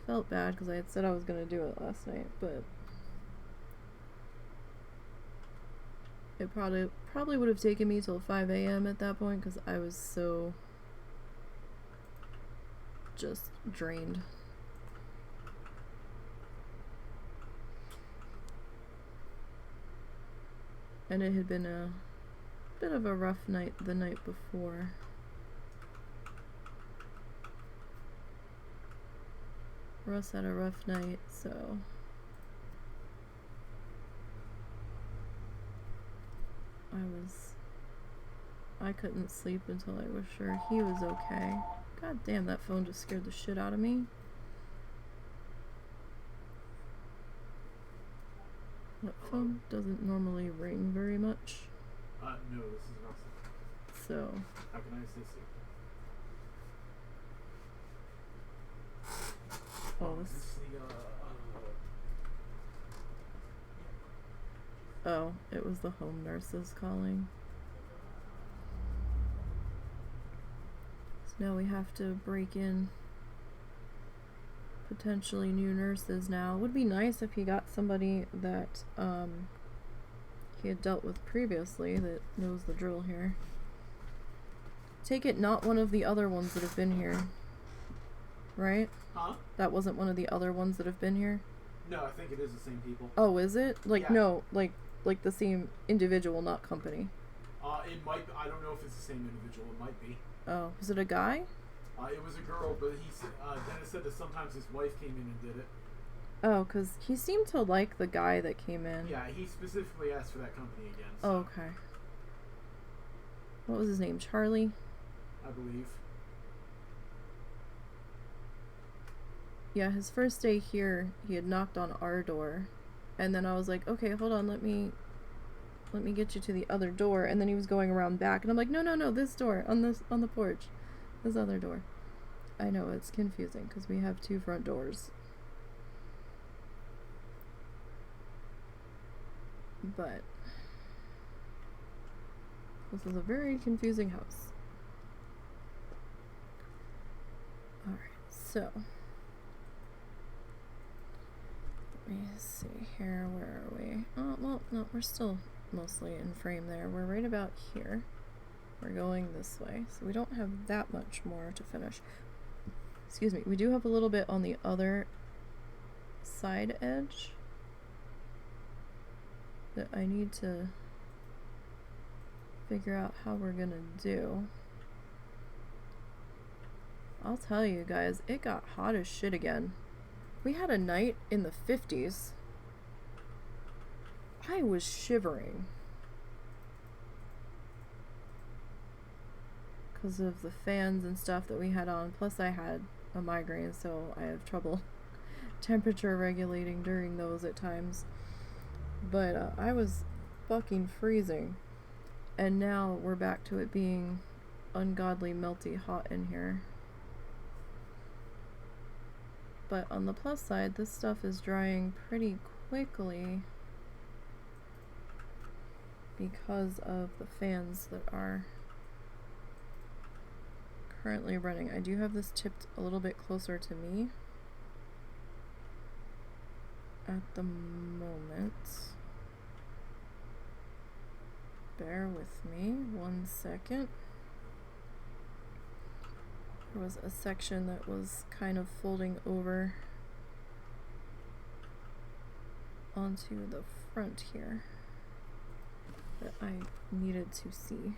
felt bad because I had said I was gonna do it last night, but it probably would have taken me till 5 a.m. at that point because I was so just drained. And it had been a bit of a rough night the night before. Russ had a rough night, so I couldn't sleep until I was sure he was okay. God damn, that phone just scared the shit out of me. That phone doesn't normally ring very much. No, this is Russell. So. How can I assist you? Oh, Is this the, Oh, it was the home nurses calling. So now we have to break in potentially new nurses now. It would be nice if he got somebody that he had dealt with previously that knows the drill here. Take it not one of the other ones that have been here, right? Huh? That wasn't one of the other ones that have been here? No, I think it is the same people. Oh, is it? Like, yeah. No, like the same individual, not company. It might. I don't know if it's the same individual. It might be. Oh, was it a guy? It was a girl, but Dennis said that sometimes his wife came in and did it. Oh, because he seemed to like the guy that came in. Yeah, he specifically asked for that company again. So. Oh, okay. What was his name? Charlie? I believe. Yeah, his first day here, he had knocked on our door, and then I was like, okay, hold on, let me get you to the other door, and then he was going around back, and I'm like, no, this door, on the porch, this other door. I know, it's confusing, because we have 2 front doors. But this is a very confusing house. Alright, so let me see here, where are we? Oh, well, no, we're still mostly in frame there. We're right about here. We're going this way, so we don't have that much more to finish. Excuse me, we do have a little bit on the other side edge that I need to figure out how we're gonna do. I'll tell you guys, it got hot as shit again. We had a night in the 50s. I was shivering because of the fans and stuff that we had on. Plus I had a migraine, so I have trouble temperature regulating during those at times. But I was fucking freezing. And now we're back to it being ungodly melty hot in here. But on the plus side, this stuff is drying pretty quickly because of the fans that are currently running. I do have this tipped a little bit closer to me at the moment. Bear with me 1 second. There was a section that was kind of folding over onto the front here that I needed to see.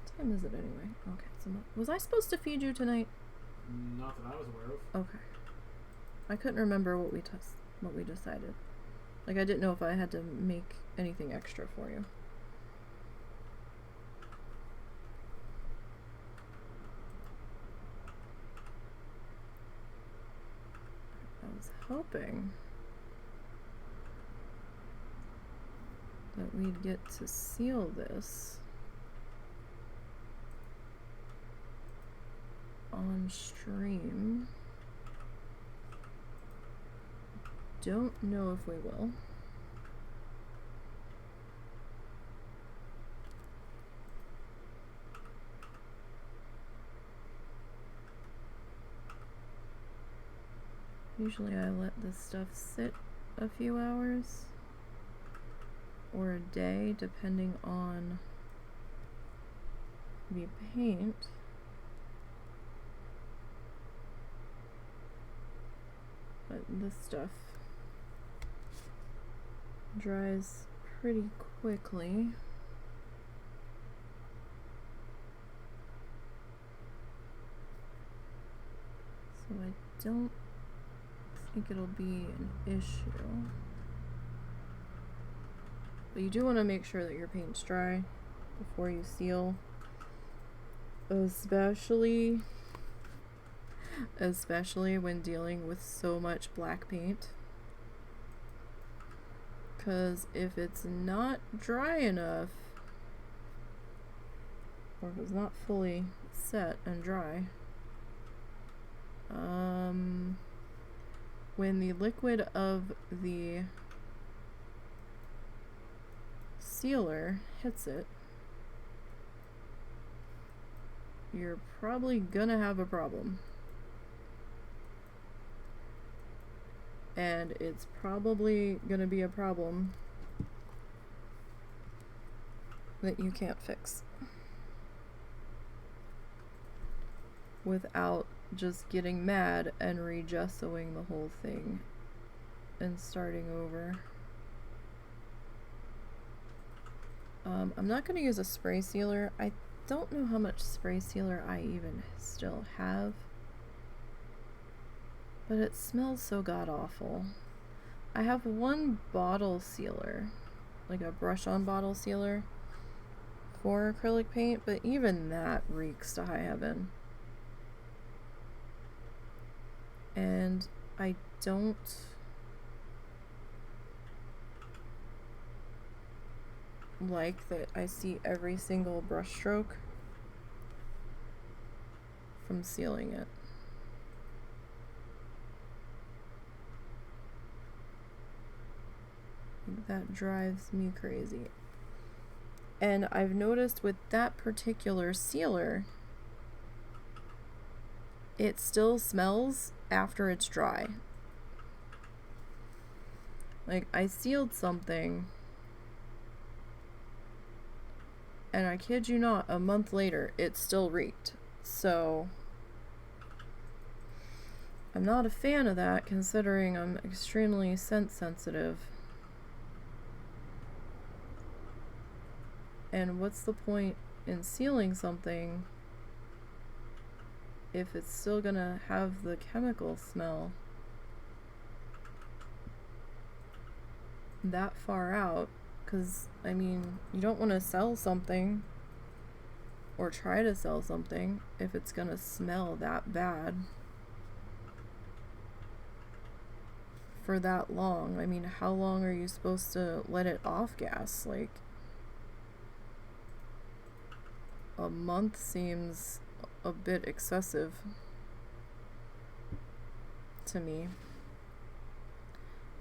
What time is it anyway? Okay, so was I supposed to feed you tonight? Not that I was aware of. Okay. I couldn't remember what we decided. Like, I didn't know if I had to make anything extra for you. I was hoping that we'd get to seal this on stream. Don't know if we will. Usually I let this stuff sit a few hours or a day depending on the paint. But this stuff dries pretty quickly. So I don't think it'll be an issue. But you do want to make sure that your paint's dry before you seal. Especially when dealing with so much black paint. Because if it's not dry enough, or if it's not fully set and dry, when the liquid of the sealer hits it, you're probably gonna have a problem. And it's probably gonna be a problem that you can't fix without just getting mad and regessoing the whole thing and starting over. I'm not going to use a spray sealer. I don't know how much spray sealer I even still have, but it smells so god awful. I have one bottle sealer, like a brush-on bottle sealer for acrylic paint, but even that reeks to high heaven. And I don't like that I see every single brush stroke from sealing it. That drives me crazy. And I've noticed with that particular sealer, it still smells after it's dry. Like, I sealed something, and I kid you not, a month later, it still reeked. So, I'm not a fan of that, considering I'm extremely scent sensitive. And what's the point in sealing something if it's still gonna have the chemical smell that far out? Because, I mean, you don't want to sell something or try to sell something if it's gonna smell that bad for that long. I mean, how long are you supposed to let it off gas? Like, a month seems a bit excessive to me.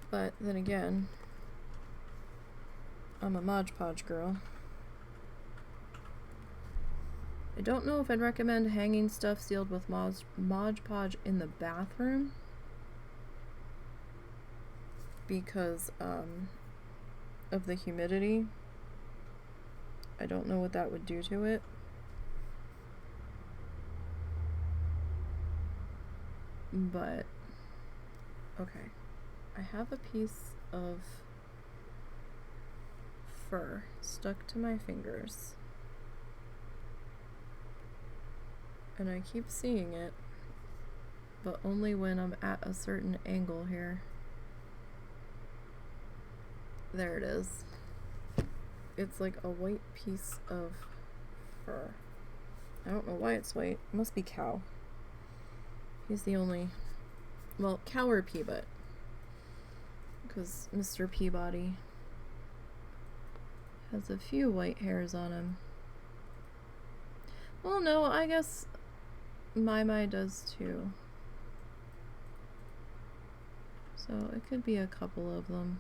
But then again, I'm a Mod Podge girl. I don't know if I'd recommend hanging stuff sealed with Mod Podge in the bathroom, because of the humidity. I don't know what that would do to it. But, okay. I have a piece of fur stuck to my fingers. And I keep seeing it, but only when I'm at a certain angle here. There it is. It's like a white piece of fur. I don't know why it's white. It must be cow. He's the only... Well, cow or Peabot. Because Mr. Peabody has a few white hairs on him. Well, no, I guess Mai does too. So it could be a couple of them.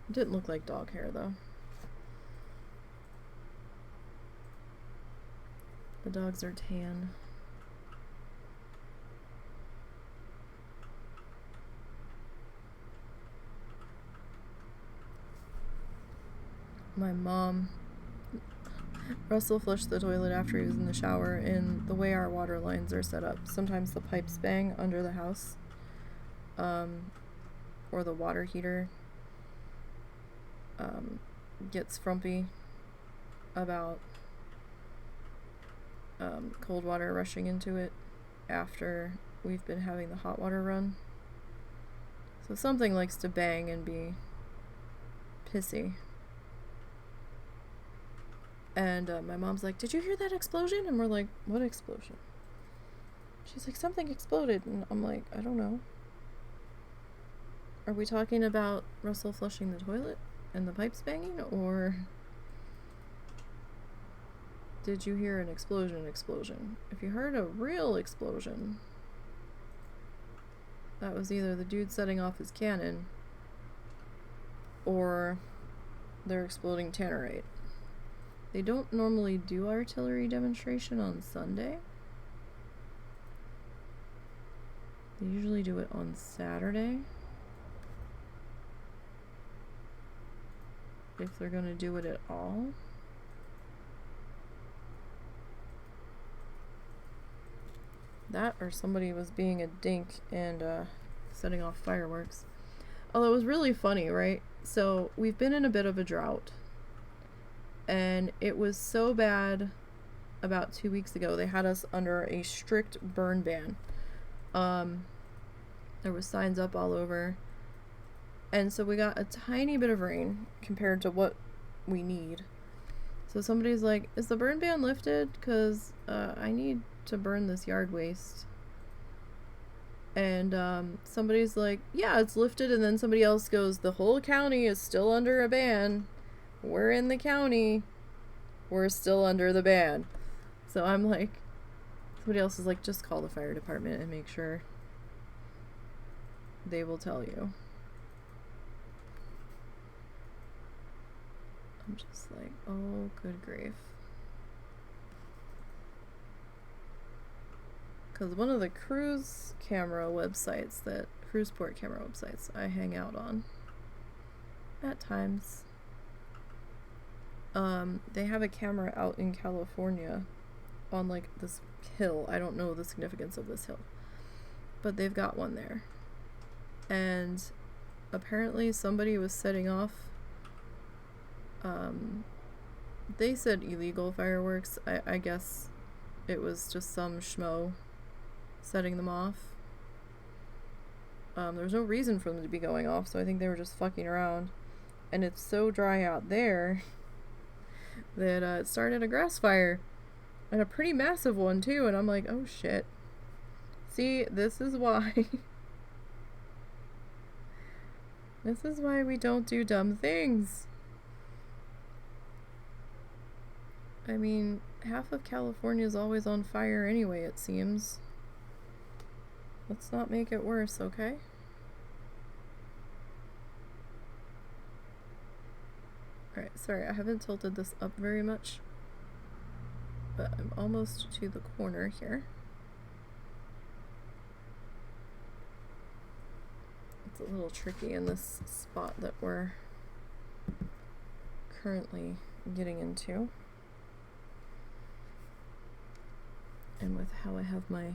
It didn't look like dog hair though. The dogs are tan. My mom, Russell flushed the toilet after he was in the shower, and the way our water lines are set up, sometimes the pipes bang under the house, or the water heater gets frumpy about cold water rushing into it after we've been having the hot water run. So something likes to bang and be pissy. And my mom's like, "Did you hear that explosion?" And we're like, "What explosion?" She's like, "Something exploded." And I'm like, "I don't know. Are we talking about Russell flushing the toilet and the pipes banging, or did you hear an explosion? If you heard a real explosion, that was either the dude setting off his cannon or they're exploding tannerite. They don't normally do artillery demonstration on Sunday. They usually do it on Saturday. If they're gonna do it at all. That or somebody was being a dink and setting off fireworks. Although it was really funny, right? So we've been in a bit of a drought. And it was so bad about 2 weeks ago. They had us under a strict burn ban. There was signs up all over. And so we got a tiny bit of rain compared to what we need. So somebody's like, "Is the burn ban lifted? Because I need to burn this yard waste." And somebody's like, "Yeah, it's lifted." And then somebody else goes, "The whole county is still under a ban. We're in the county. We're still under the ban." So I'm like, somebody else is like, "Just call the fire department and make sure. They will tell you." I'm just like, oh, good grief. Because one of the cruise camera websites, cruise port camera websites I hang out on at times, they have a camera out in California on like this hill. I don't know the significance of this hill, but they've got one there. And apparently somebody was setting off, they said illegal fireworks. I guess it was just some schmo setting them off. There was no reason for them to be going off, so I think they were just fucking around. And it's so dry out there that it started a grass fire, and a pretty massive one too. And I'm like, oh shit. See, this is why this is why we don't do dumb things. I mean, half of California is always on fire anyway, it seems. Let's not make it worse, okay? Alright, sorry, I haven't tilted this up very much, but I'm almost to the corner here. It's a little tricky in this spot that we're currently getting into. And with how I have my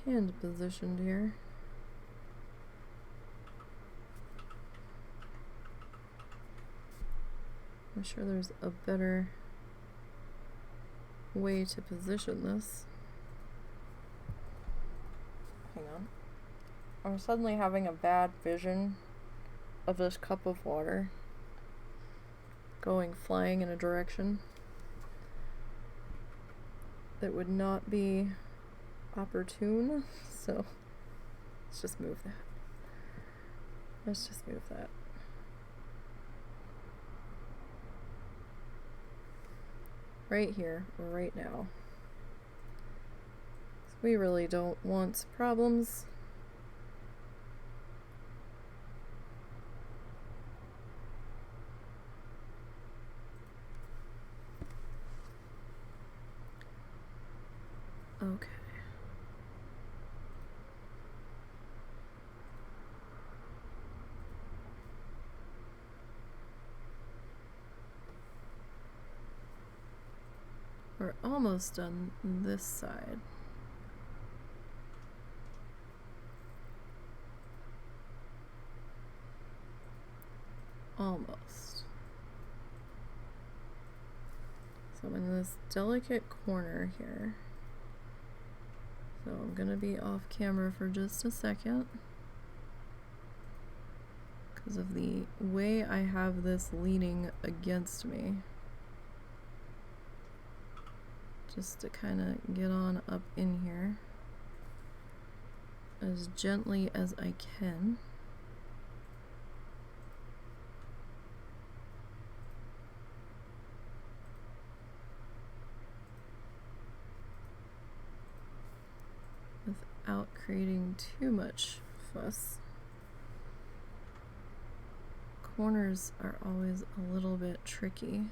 hand positioned here. I'm sure there's a better way to position this. Hang on. I'm suddenly having a bad vision of this cup of water going flying in a direction that would not be opportune, so let's just move that. Let's just move that. Right here, right now. We really don't want problems. Okay. We're almost done this side. Almost. So I'm in this delicate corner here. So I'm gonna be off camera for just a second because of the way I have this leaning against me. Just to kind of get on up in here as gently as I can. Without creating too much fuss. Corners are always a little bit tricky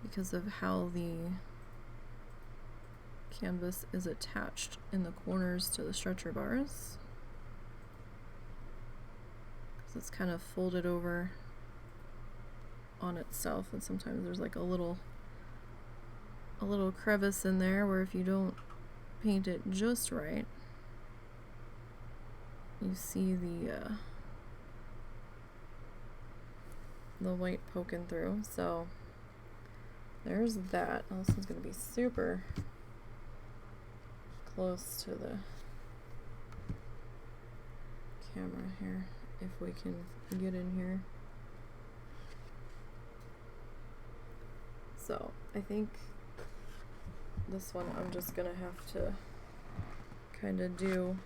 because of how the canvas is attached in the corners to the stretcher bars. Because it's kind of folded over on itself, and sometimes there's like a little crevice in there where if you don't paint it just right, you see the white poking through. So there's that. Oh, this one's gonna be super close to the camera here, if we can get in here. So I think this one I'm just gonna have to kind of do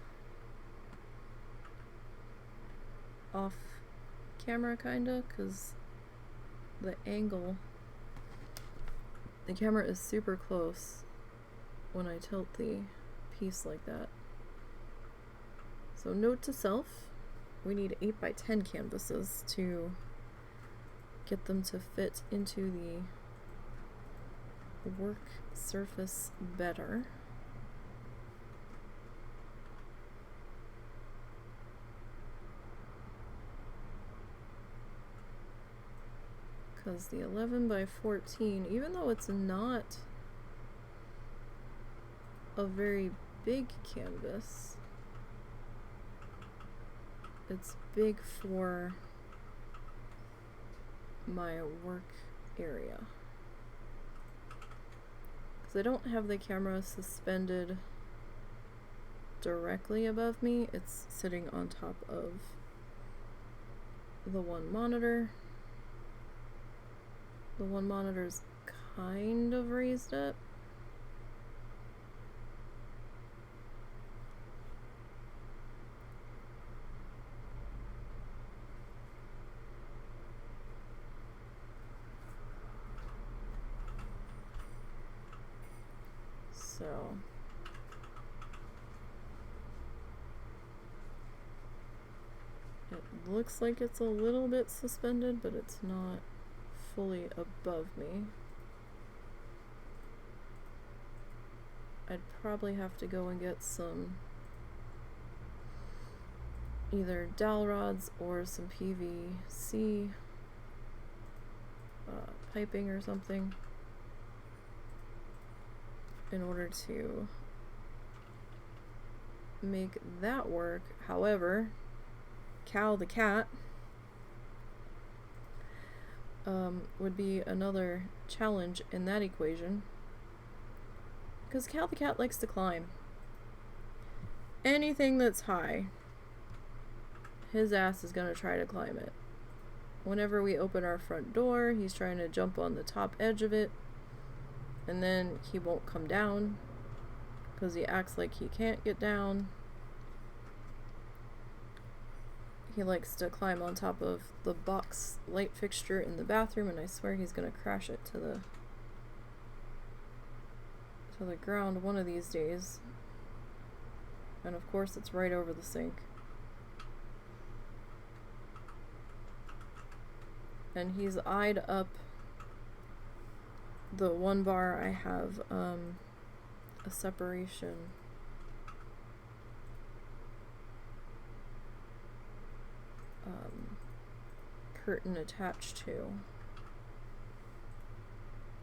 off camera kinda, because the angle, the camera is super close when I tilt the piece like that. So note to self, we need 8x10 canvases to get them to fit into the work surface better. Because the 11x14, even though it's not a very big canvas, it's big for my work area. Because I don't have the camera suspended directly above me, it's sitting on top of the one monitor. The one monitor's kind of raised up. So it looks like it's a little bit suspended, but it's not fully above me. I'd probably have to go and get some either dowel rods or some PVC piping or something in order to make that work. However, Cal the cat would be another challenge in that equation, because Cal the cat likes to climb. Anything that's high, his ass is gonna try to climb it. Whenever we open our front door, he's trying to jump on the top edge of it, and then he won't come down because he acts like he can't get down. He likes to climb on top of the box light fixture in the bathroom, and I swear he's gonna crash it to the ground one of these days. And of course it's right over the sink. And he's eyed up the one bar I have a separation curtain attached to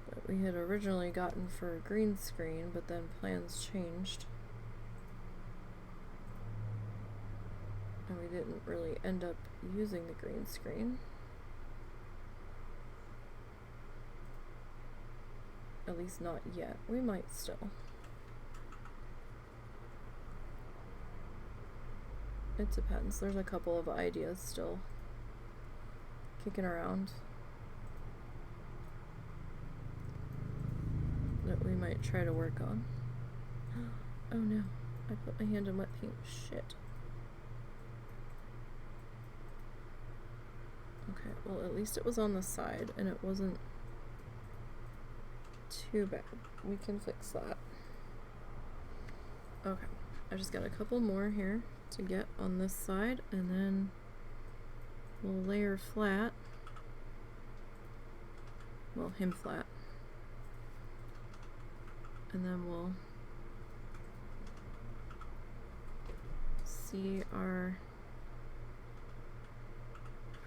that we had originally gotten for a green screen, but then plans changed and we didn't really end up using the green screen. At least not yet. We might still. It depends. There's a couple of ideas still kicking around that we might try to work on. Oh no, I put my hand in wet paint. Shit. Okay, well at least it was on the side and it wasn't too bad. We can fix that. Okay, I just got a couple more here to get on this side, and then we'll layer flat. Well, him flat. And then we'll see our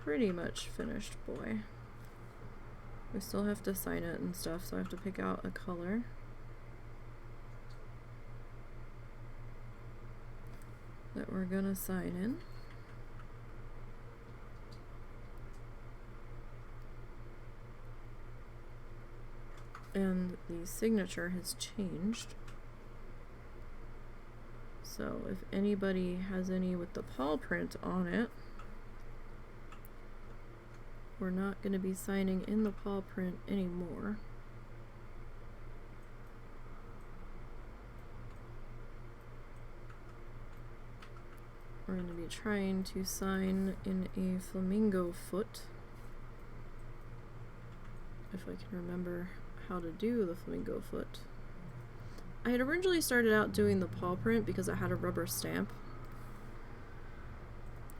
pretty much finished boy. We still have to sign it and stuff, so I have to pick out a color. That we're gonna sign in. And the signature has changed. So if anybody has any with the paw print on it, we're not going to be signing in the paw print anymore. We're going to be trying to sign in a Flamingo Foot. If I can remember how to do the Flamingo Foot. I had originally started out doing the paw print because I had a rubber stamp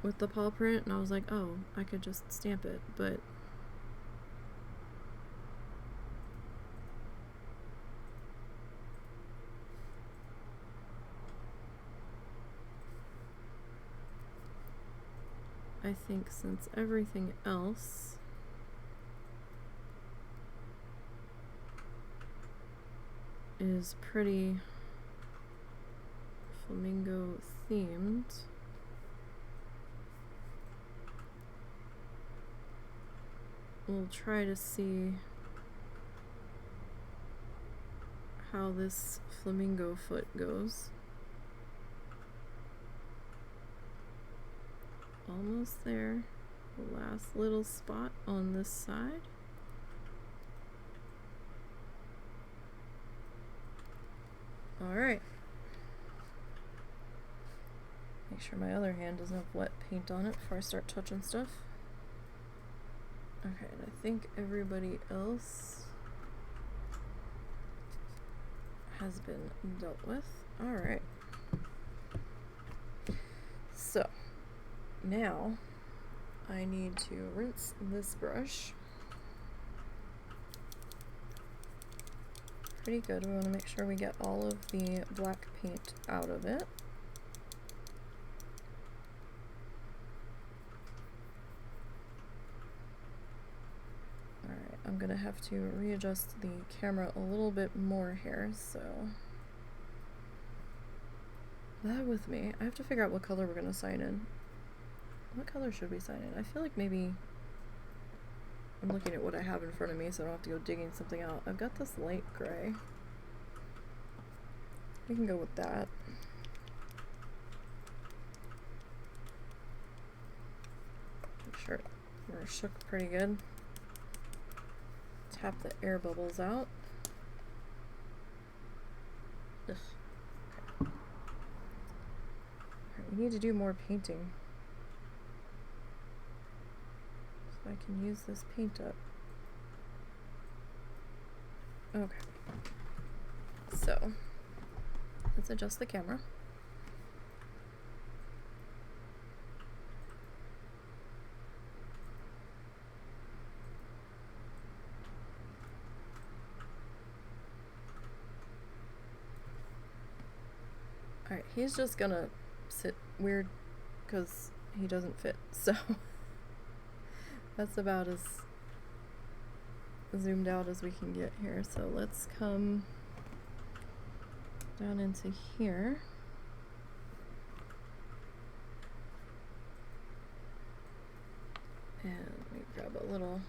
with the paw print, and I was like, oh, I could just stamp it, but I think since everything else is pretty flamingo themed, we'll try to see how this flamingo foot goes. Almost there. The last little spot on this side. Alright. Make sure my other hand doesn't have wet paint on it before I start touching stuff. Okay, and I think everybody else has been dealt with. Alright. So, now I need to rinse this brush. Pretty good. We want to make sure we get all of the black paint out of it. Alright, I'm gonna have to readjust the camera a little bit more here, so bear with me. I have to figure out what color we're gonna sign in. What color should we sign in? I feel like maybe I'm looking at what I have in front of me, so I don't have to go digging something out. I've got this light gray. We can go with that. Make sure we're shook pretty good. Tap the air bubbles out. Ugh. Okay. Alright, we need to do more painting. So I can use this paint up. Okay. So, let's adjust the camera. Alright, he's just gonna sit weird because he doesn't fit, so that's about as zoomed out as we can get here. So let's come down into here. And let me grab a little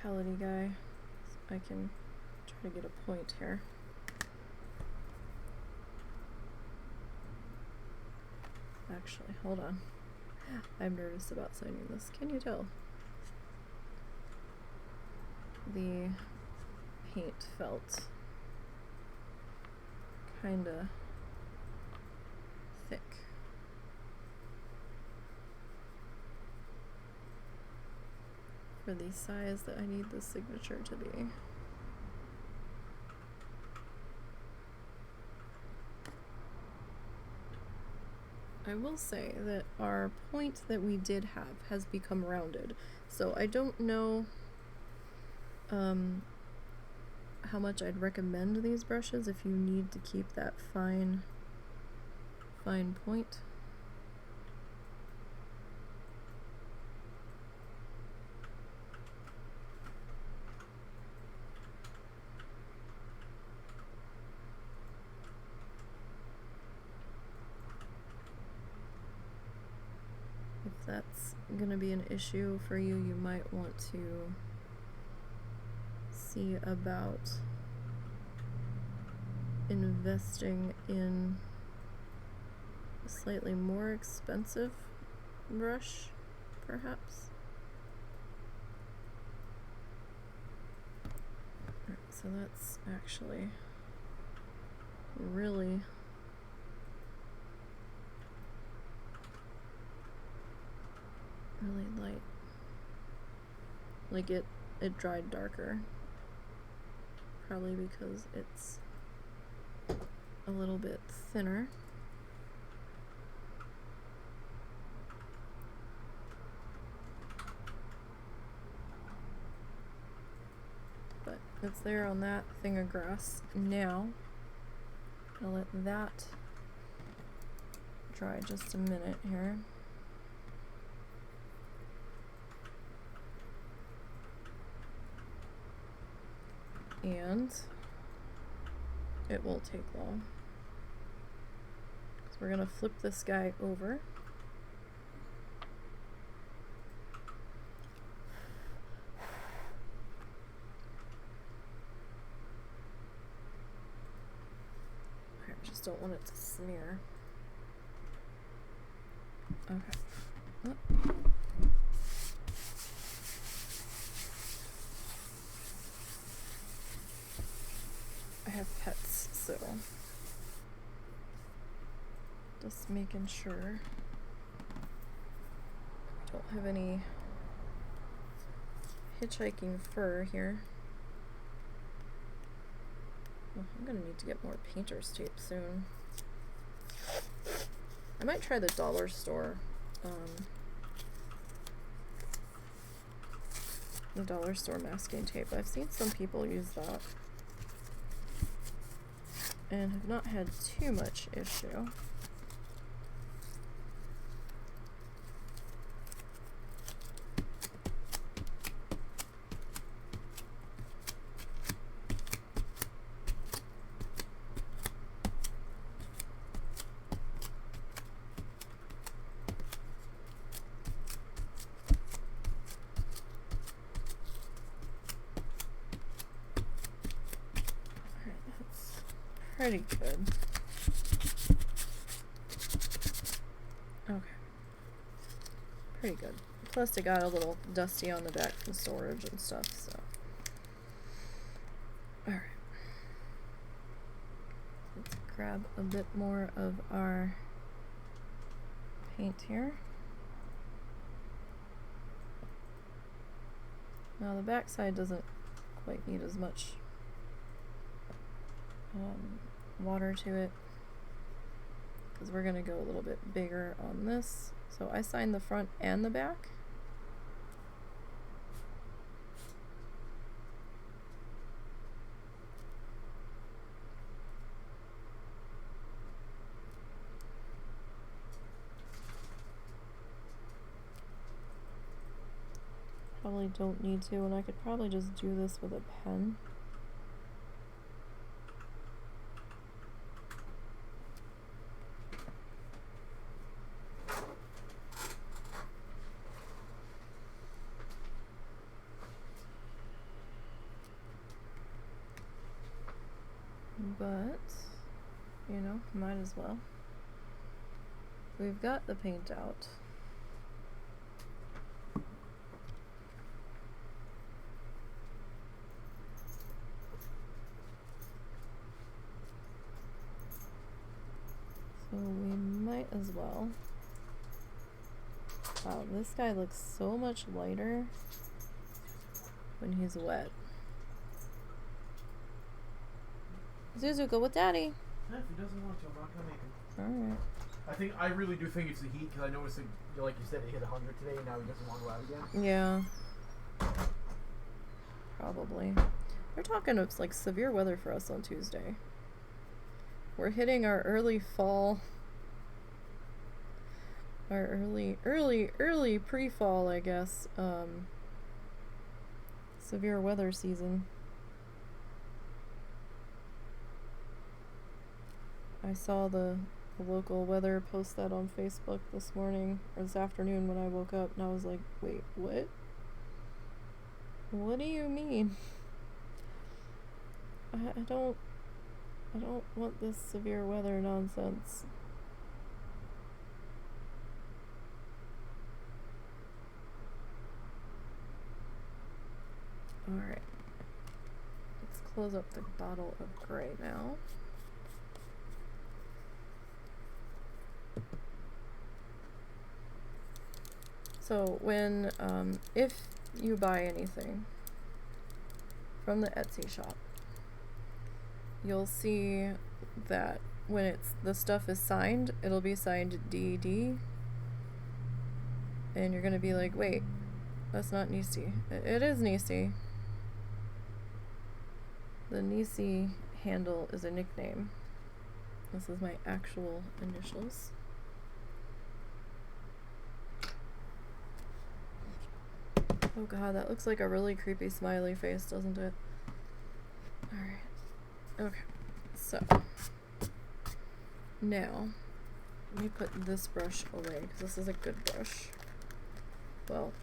palette-y guy so I can try to get a point here. Actually, hold on. I'm nervous about signing this. Can you tell? The paint felt kinda thick. For the size that I need the signature to be. I will say that our point that we did have has become rounded, so I don't know how much I'd recommend these brushes if you need to keep that fine point. If that's gonna be an issue for you, you might want to see about investing in a slightly more expensive brush, perhaps. Alright, so that's actually really light. Like it dried darker. Probably because it's a little bit thinner. But it's there on that thing of grass. Now, I'll let that dry just a minute here. And it won't take long. So we're gonna flip this guy over. I just don't want it to smear. Okay. Oh. I have pets, so just making sure I don't have any hitchhiking fur here. Well, I'm gonna need to get more painter's tape soon. I might try the dollar store. The dollar store masking tape. I've seen some people use that and have not had too much issue. Pretty good. Okay. Pretty good. Plus it got a little dusty on the back from storage and stuff, so. Alright. Let's grab a bit more of our paint here. Now the back side doesn't quite need as much water to it because we're going to go a little bit bigger on this. So I signed the front and the back. Probably don't need to, and I could probably just do this with a pen. But, you know, might as well. We've got the paint out. So we might as well. Wow, this guy looks so much lighter when he's wet. Zuzu, go with Daddy. Yeah, if he doesn't want to, I'm not gonna make him. Alright. I really do think it's the heat, because I noticed, like you said, it hit 100 today, and now he doesn't want to go out again. Yeah. Probably. They're talking of like severe weather for us on Tuesday. We're hitting our early fall. Our early pre-fall, I guess. Severe weather season. I saw the local weather post that on Facebook this morning, or this afternoon when I woke up, and I was like, wait, what? What do you mean? I don't want this severe weather nonsense. Alright. Let's close up the bottle of gray now. So when, if you buy anything from the Etsy shop, you'll see that when the stuff is signed, it'll be signed DD, and you're gonna be like, wait, that's not Nisey. It is Nisey. The Nisey handle is a nickname. This is my actual initials. Oh god, that looks like a really creepy smiley face, doesn't it? Alright. Okay. So. Now, let me put this brush away, because this is a good brush. Well,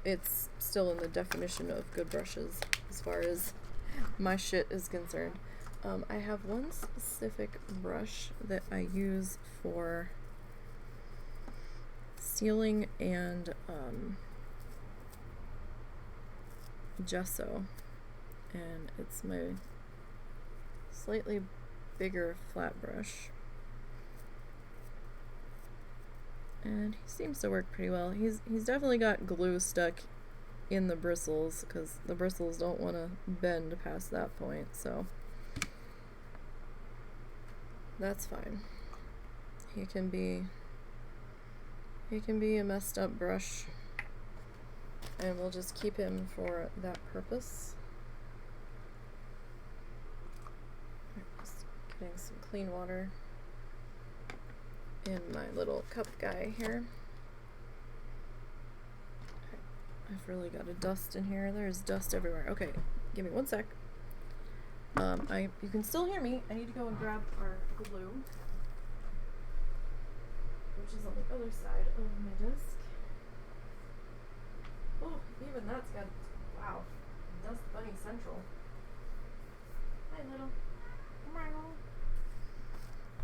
it's still in the definition of good brushes, as far as my shit is concerned. I have one specific brush that I use for sealing and, gesso, and it's my slightly bigger flat brush, and he seems to work pretty well. He's definitely got glue stuck in the bristles, because the bristles don't want to bend past that point, so That's fine. He can be a messed up brush, and we'll just keep him for that purpose. Just getting some clean water in my little cup guy here. I've really got a dust in here. There's dust everywhere. Okay, give me one sec. You can still hear me. I need to go and grab our glue, which is on the other side of my desk. Oh, even that's got, wow, Dust Bunny Central. Hi, little.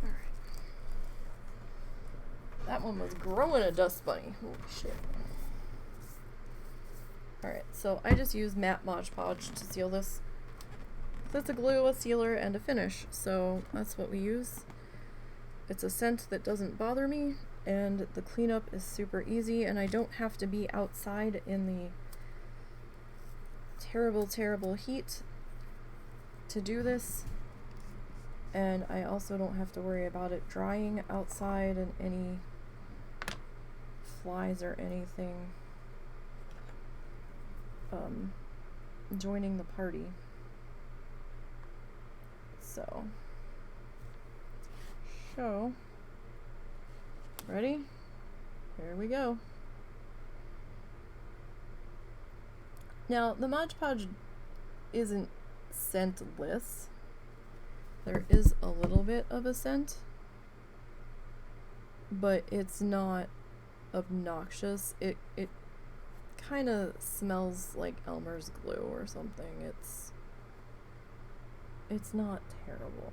Alright. That one was growing a dust bunny. Holy shit. Alright, so I just use matte Mod Podge to seal this. So it's a glue, a sealer, and a finish. So that's what we use. It's a scent that doesn't bother me, and the cleanup is super easy, and I don't have to be outside in the terrible, terrible heat to do this. And I also don't have to worry about it drying outside and any flies or anything joining the party. So, ready? Here we go. Now, the Mod Podge isn't scentless. There is a little bit of a scent, but it's not obnoxious. It kind of smells like Elmer's glue or something. It's not terrible.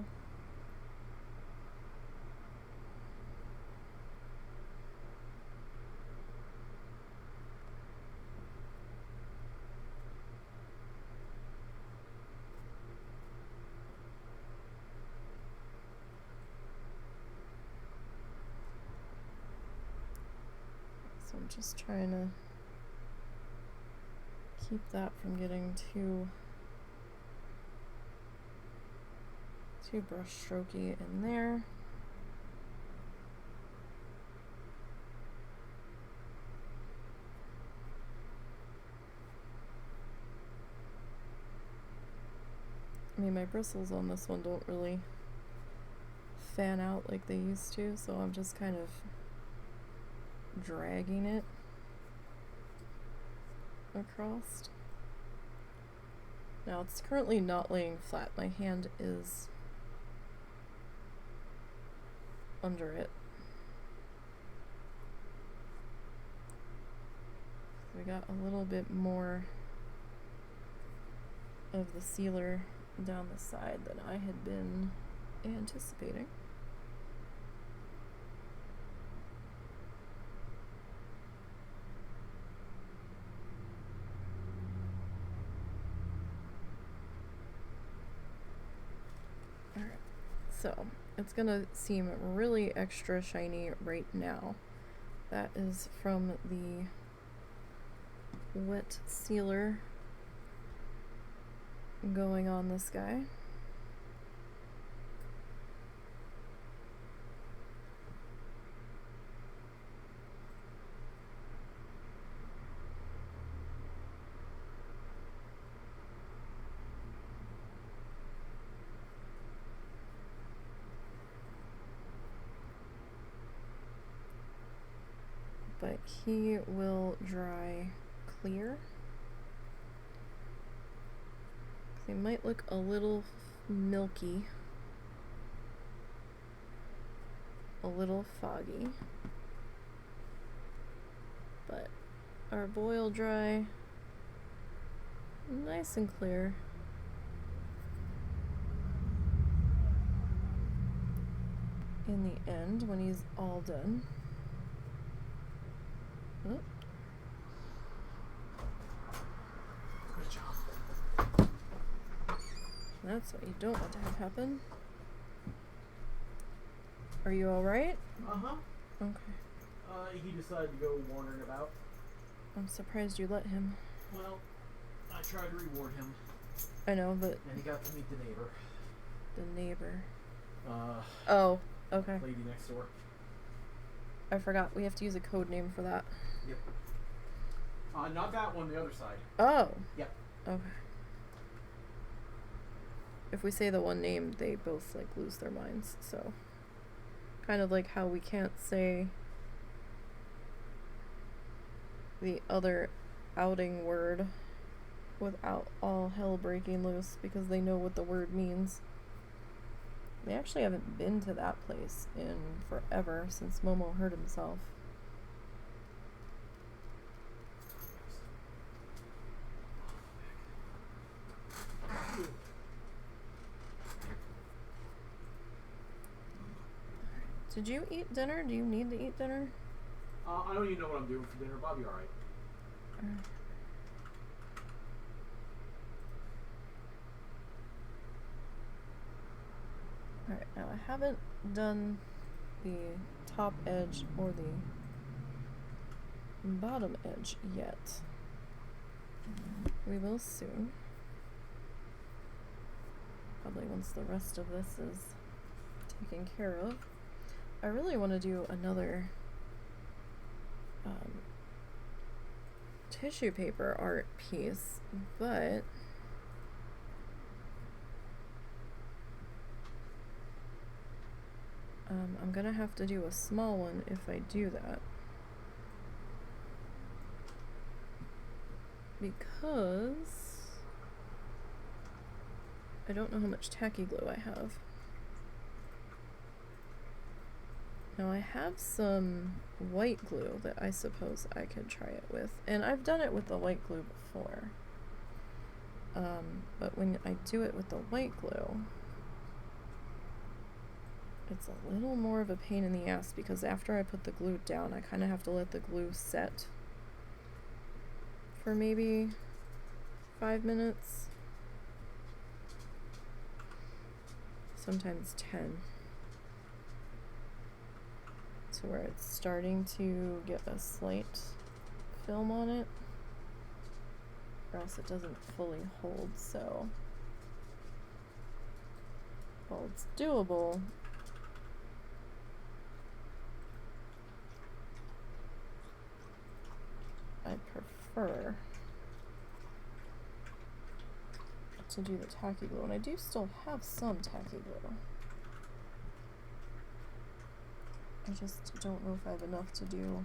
So I'm just trying to keep that from getting too brush strokey in there. I mean, my bristles on this one don't really fan out like they used to, so I'm just kind of dragging it across. Now it's currently not laying flat. My hand is under it. So we got a little bit more of the sealer down the side than I had been anticipating. Alright, so it's gonna seem really extra shiny right now. That is from the wet sealer going on this guy. But he will dry clear. They might look a little milky, a little foggy, but our boy will dry nice and clear. In the end, when he's all done. Oh. Good job. That's what you don't want to have happen. Are you alright? Uh-huh. Okay. He decided to go wandering about. I'm surprised you let him. Well, I tried to reward him. I know, but... And he got to meet the neighbor. The neighbor. Oh, okay. Lady next door. I forgot. We have to use a code name for that. Yep. Not that one, the other side. Oh. Yep. Okay. If we say the one name, they both, like, lose their minds, so. Kind of like how we can't say the other outing word without all hell breaking loose because they know what the word means. They actually haven't been to that place in forever since Momo hurt himself. Did you eat dinner? Do you need to eat dinner? I don't even know what I'm doing for dinner. Bobby, alright. Alright, now I haven't done the top edge or the bottom edge yet. We will soon. Probably once the rest of this is taken care of. I really want to do another tissue paper art piece, but I'm gonna have to do a small one if I do that, because I don't know how much tacky glue I have. Now I have some white glue that I suppose I could try it with, and I've done it with the white glue before, but when I do it with the white glue, it's a little more of a pain in the ass because after I put the glue down, I kind of have to let the glue set for maybe 5 minutes, sometimes 10. To where it's starting to get a slight film on it, or else it doesn't fully hold. So while it's doable, I prefer to do the tacky glue, and I do still have some tacky glue. I just don't know if I have enough to do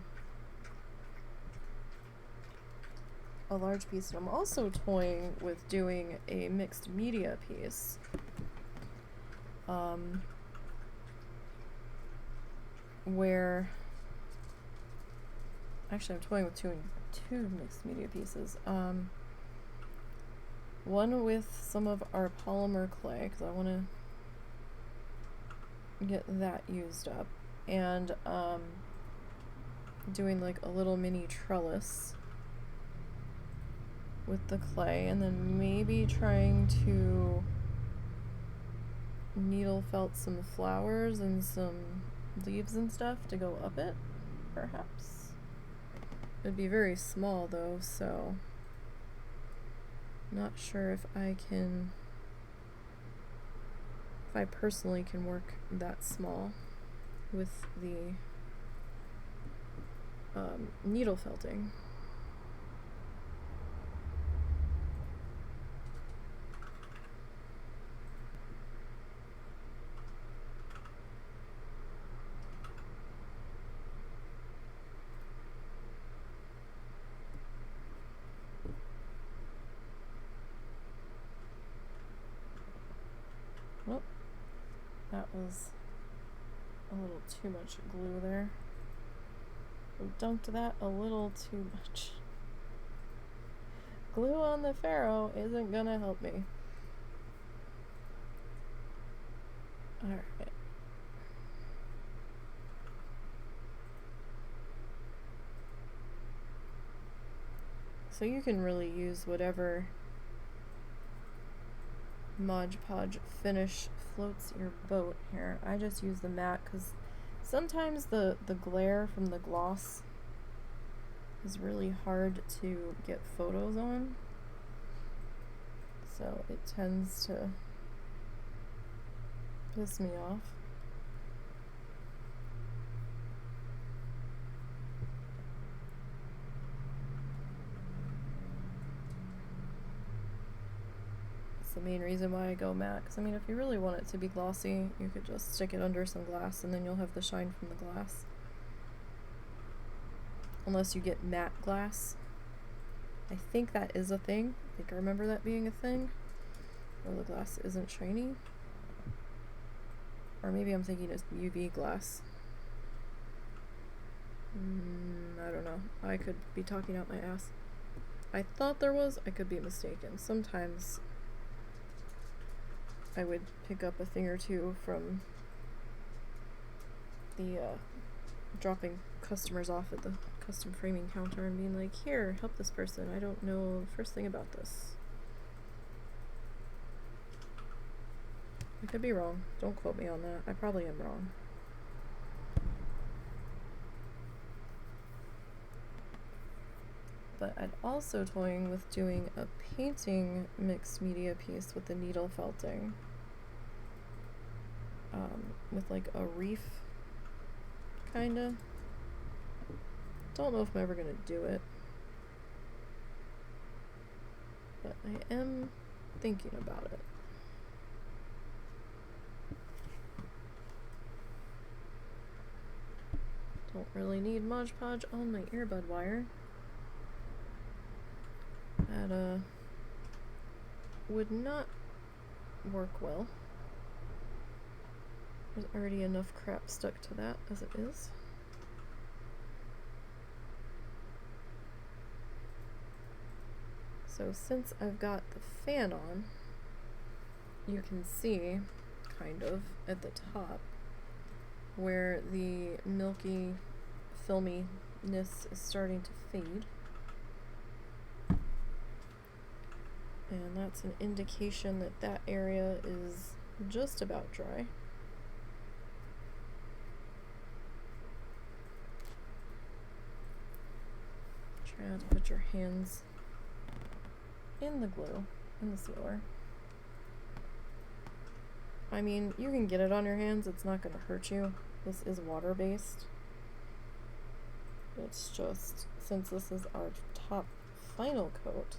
a large piece. And I'm also toying with doing a mixed media piece. Where actually I'm toying with two mixed media pieces. One with some of our polymer clay, because I want to get that used up. And doing like a little mini trellis with the clay, and then maybe trying to needle felt some flowers and some leaves and stuff to go up it, perhaps. It'd be very small though, so not sure if I personally can work that small with the needle felting. Well, that was a little too much glue there. We dunked that a little too much. Glue on the Pharaoh isn't gonna help me. Alright. So you can really use whatever Mod Podge finish floats your boat here. I just use the matte because sometimes the glare from the gloss is really hard to get photos on, so it tends to piss me off. It's the main reason why I go matte, because I mean, if you really want it to be glossy, you could just stick it under some glass and then you'll have the shine from the glass. Unless you get matte glass. I think that is a thing. I think I remember that being a thing. Where the glass isn't shiny. Or maybe I'm thinking it's UV glass. I don't know. I could be talking out my ass. I thought there was. I could be mistaken. Sometimes I would pick up a thing or two from the dropping customers off at the custom framing counter and being like, here, help this person. I don't know the first thing about this. I could be wrong. Don't quote me on that. I probably am wrong. But I'd also toying with doing a painting mixed media piece with the needle felting. With like a reef, kinda. Don't know if I'm ever gonna do it. But I am thinking about it. Don't really need Mod Podge on my earbud wire. That would not work well. There's already enough crap stuck to that as it is. So since I've got the fan on, you can see, kind of, at the top, where the milky filminess is starting to fade. And that's an indication that that area is just about dry. Try not to put your hands in the glue, in the sealer. I mean, you can get it on your hands, it's not going to hurt you. This is water-based. It's just, since this is our top final coat,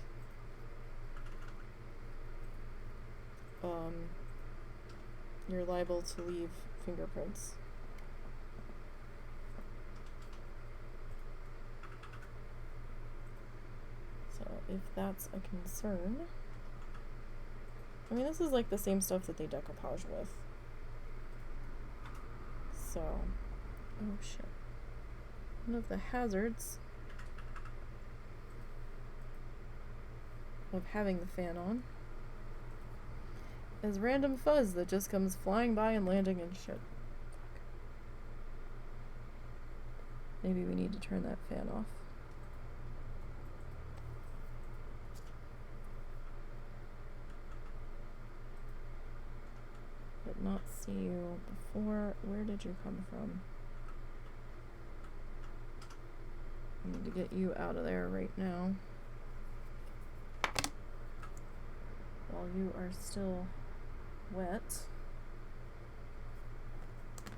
you're liable to leave fingerprints. So if that's a concern, I mean, this is like the same stuff that they decoupage with. So, oh shit. One of the hazards of having the fan on is random fuzz that just comes flying by and landing in shit. Maybe we need to turn that fan off. Did not see you before. Where did you come from? I need to get you out of there right now. While you are still wet.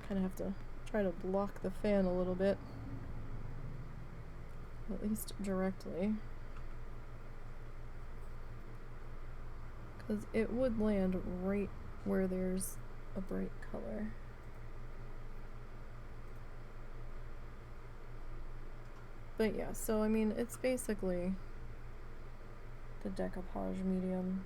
Kind of have to try to block the fan a little bit. At least directly. Because it would land right where there's a bright color. But yeah, so I mean, it's basically the decoupage medium.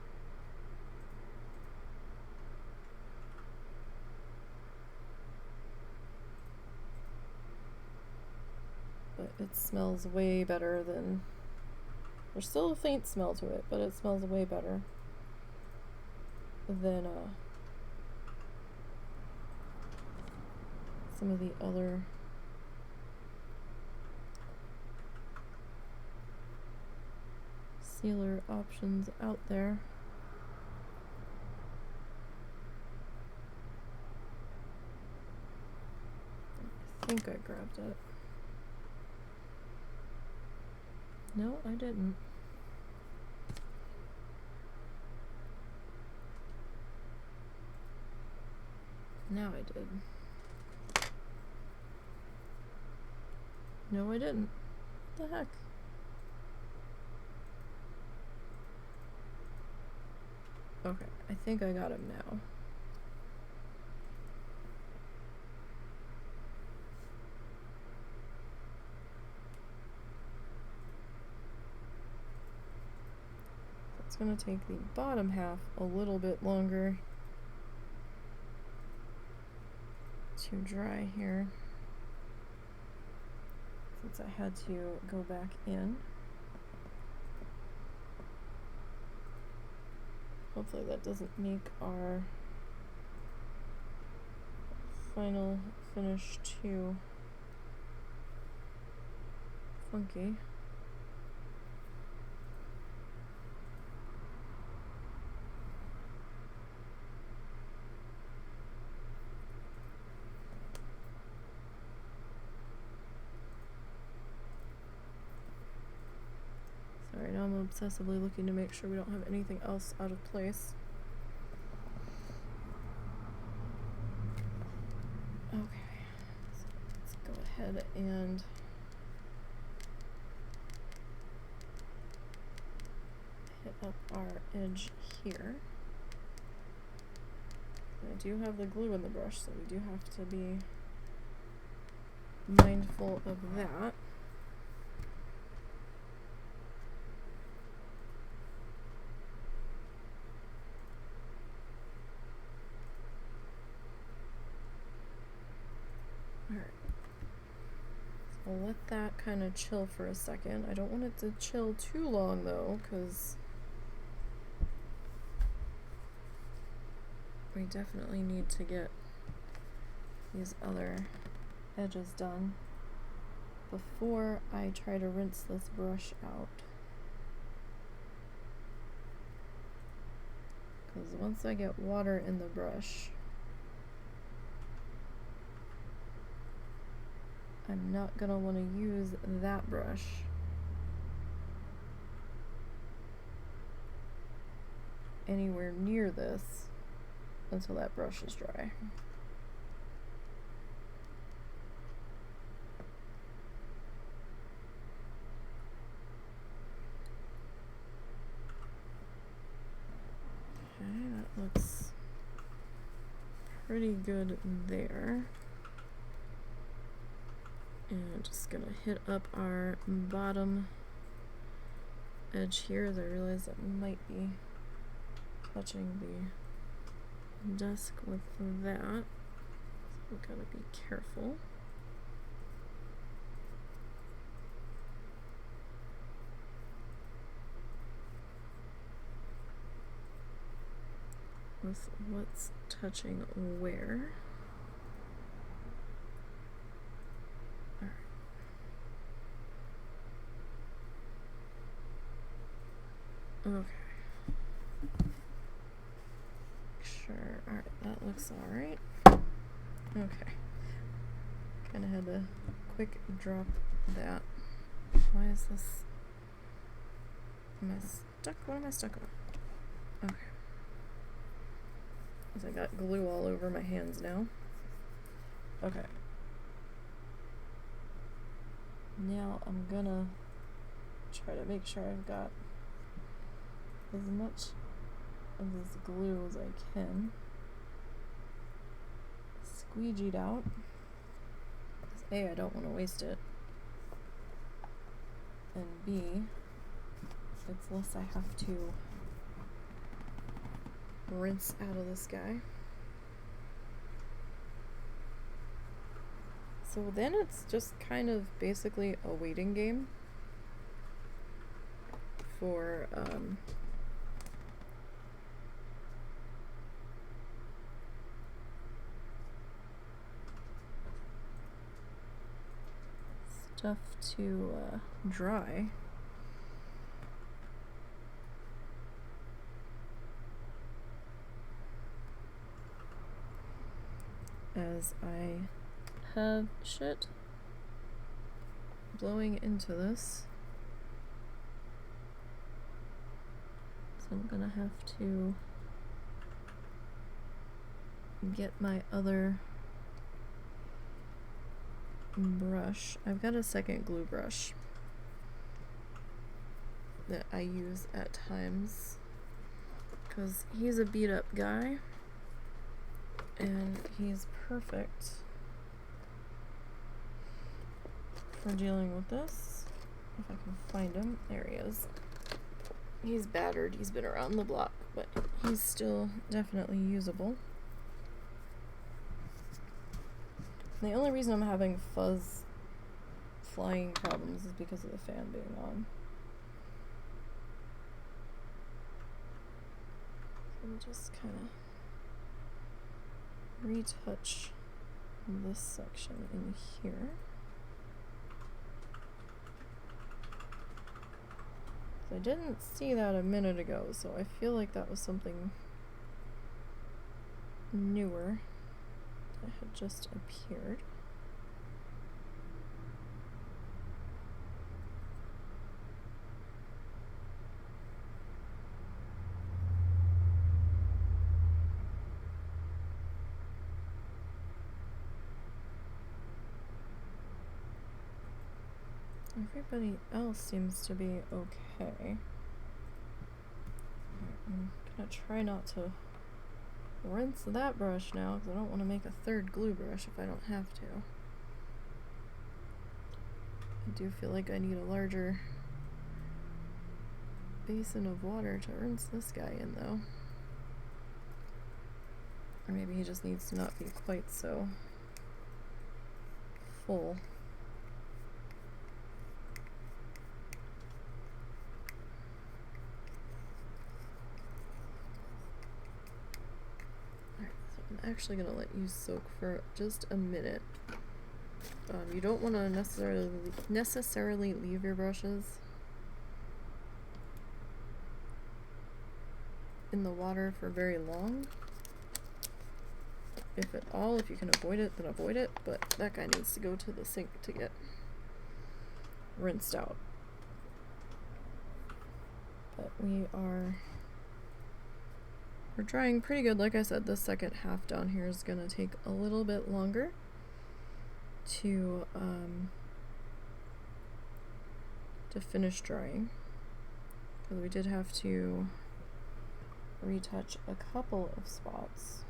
But it smells way better than, there's still a faint smell to it, but it smells way better than some of the other sealer options out there. I think I grabbed it. No, I didn't. Now I did. No, I didn't. What the heck? Okay, I think I got him now. It's gonna take the bottom half a little bit longer to dry here, since I had to go back in. Hopefully that doesn't make our final finish too funky. Sorry, now I'm obsessively looking to make sure we don't have anything else out of place. Okay, so let's go ahead and hit up our edge here. I do have the glue in the brush, so we do have to be mindful of that. Alright. So I'll let that kind of chill for a second. I don't want it to chill too long though, because we definitely need to get these other edges done before I try to rinse this brush out. Because once I get water in the brush, I'm not gonna want to use that brush anywhere near this until that brush is dry. Okay, that looks pretty good there. And just gonna hit up our bottom edge here, as I realize that might be touching the desk with that. So we gotta be careful. With what's touching where. Okay. Sure. Alright, that looks alright. Okay. Kinda had to quick drop that. Why is this? Am I stuck? What am I stuck on? Okay. Because I got glue all over my hands now. Okay. Now I'm gonna try to make sure I've got as much of this glue as I can squeegeed out. Because A, I don't want to waste it, and B, it's less I have to rinse out of this guy. So then it's just kind of basically a waiting game for stuff to dry. As I have shit blowing into this, so I'm gonna have to get my other brush. I've got a second glue brush that I use at times because he's a beat up guy and he's perfect for dealing with this. If I can find him. There he is. He's battered, he's been around the block, but he's still definitely usable. The only reason I'm having fuzz flying problems is because of the fan being on. So I'll just kind of retouch this section in here. I didn't see that a minute ago, so I feel like that was something newer that had just appeared. Everybody else seems to be okay. I'm gonna try not to rinse that brush now because I don't want to make a third glue brush if I don't have to. I do feel like I need a larger basin of water to rinse this guy in though. Or maybe he just needs to not be quite so full. I'm actually going to let you soak for just a minute. You don't want to necessarily leave your brushes in the water for very long. If at all, if you can avoid it, then avoid it, but that guy needs to go to the sink to get rinsed out. But we're drying pretty good. Like I said, the second half down here is going to take a little bit longer to finish drying, because we did have to retouch a couple of spots.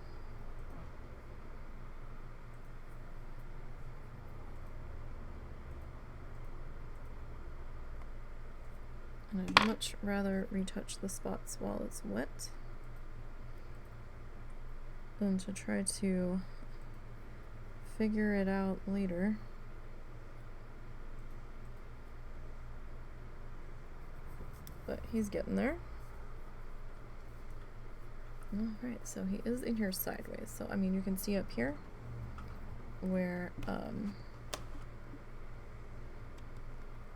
And I'd much rather retouch the spots while it's wet than to try to figure it out later. But he's getting there. Alright, so he is in here sideways. So, I mean, you can see up here where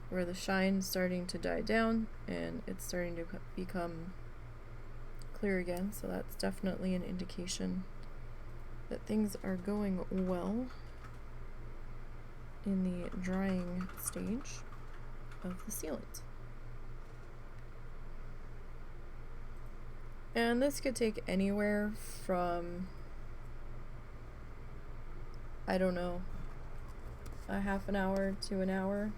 the shine's starting to die down and it's starting to become clear again. So that's definitely an indication that things are going well in the drying stage of the sealant. And this could take anywhere from, I don't know, a half an hour to an hour.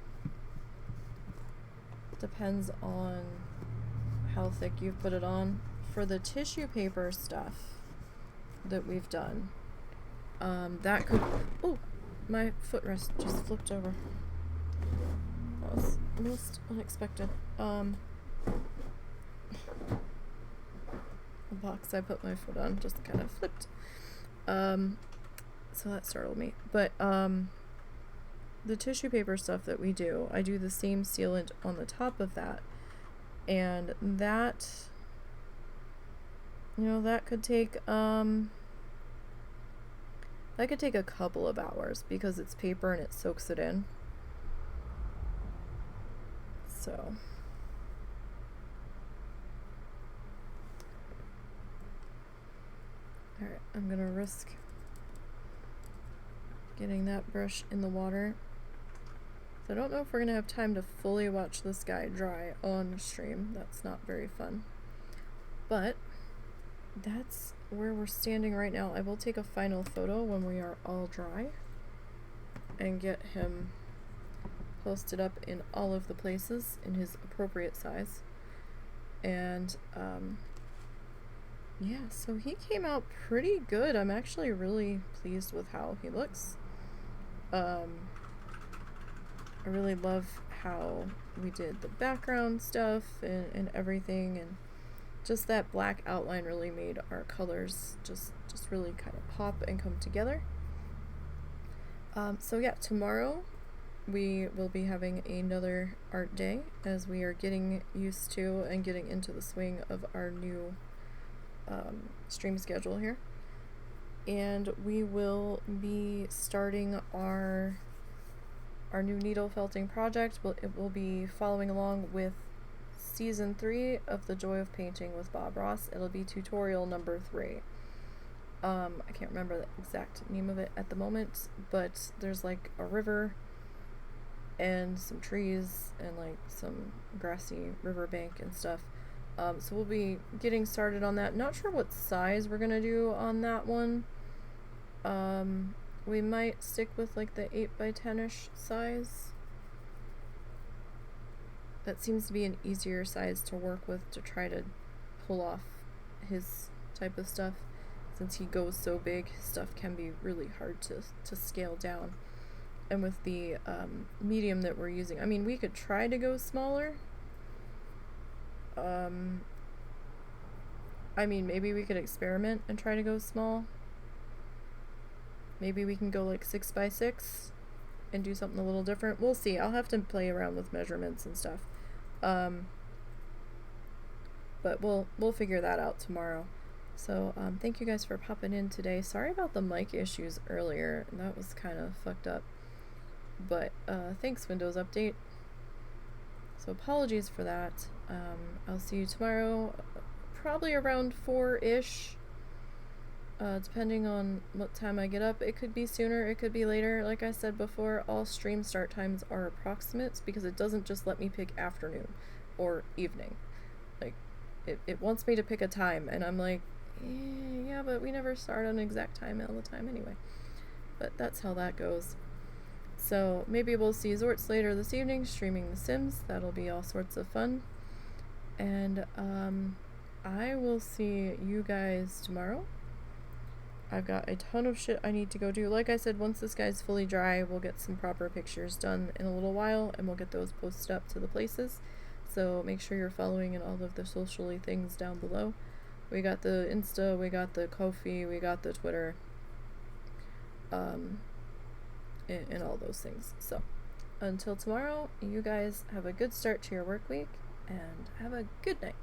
Depends on how thick you've put it on. For the tissue paper stuff that we've done, that could, oh, my footrest just flipped over. That was most unexpected. The box I put my foot on just kind of flipped. So that startled me. But the tissue paper stuff that we do, I do the same sealant on the top of that, and that, you know, that could take a couple of hours because it's paper and it soaks it in. So alright, I'm gonna risk getting that brush in the water. So I don't know if we're gonna have time to fully watch this guy dry on stream. That's not very fun. But that's where we're standing right now. I will take a final photo when we are all dry and get him posted up in all of the places in his appropriate size. And yeah, so he came out pretty good. I'm actually really pleased with how he looks. I really love how we did the background stuff and everything, and just that black outline really made our colors just really kind of pop and come together. So yeah, tomorrow we will be having another art day as we are getting used to and getting into the swing of our new stream schedule here. And we will be starting our new needle felting project. It will be following along with season 3 of The Joy of Painting with Bob Ross. It'll be tutorial number 3. I can't remember the exact name of it at the moment, but there's like a river and some trees and like some grassy riverbank and stuff. So we'll be getting started on that. Not sure what size we're gonna do on that one. We might stick with like the 8x10ish size. That seems to be an easier size to work with to try to pull off his type of stuff. Since he goes so big, his stuff can be really hard to scale down. And with the medium that we're using, I mean, we could try to go smaller. I mean, maybe we could experiment and try to go small. Maybe we can go like 6x6 and do something a little different. We'll see. I'll have to play around with measurements and stuff. But we'll figure that out tomorrow. So thank you guys for popping in today. Sorry about the mic issues earlier. That was kind of fucked up. But thanks, Windows Update. So apologies for that. I'll see you tomorrow, probably around 4-ish. Depending on what time I get up. It could be sooner, it could be later. Like I said before, all stream start times are approximates because it doesn't just let me pick afternoon or evening. Like, it wants me to pick a time, and I'm like, yeah, but we never start on an exact time all the time anyway. But that's how that goes. So maybe we'll see Zorts later this evening streaming The Sims. That'll be all sorts of fun. And I will see you guys tomorrow. I've got a ton of shit I need to go do. Like I said, once this guy's fully dry, we'll get some proper pictures done in a little while, and we'll get those posted up to the places. So make sure you're following in all of the socially things down below. We got the Insta, we got the Kofi, we got the Twitter, and all those things. So until tomorrow, you guys have a good start to your work week, and have a good night.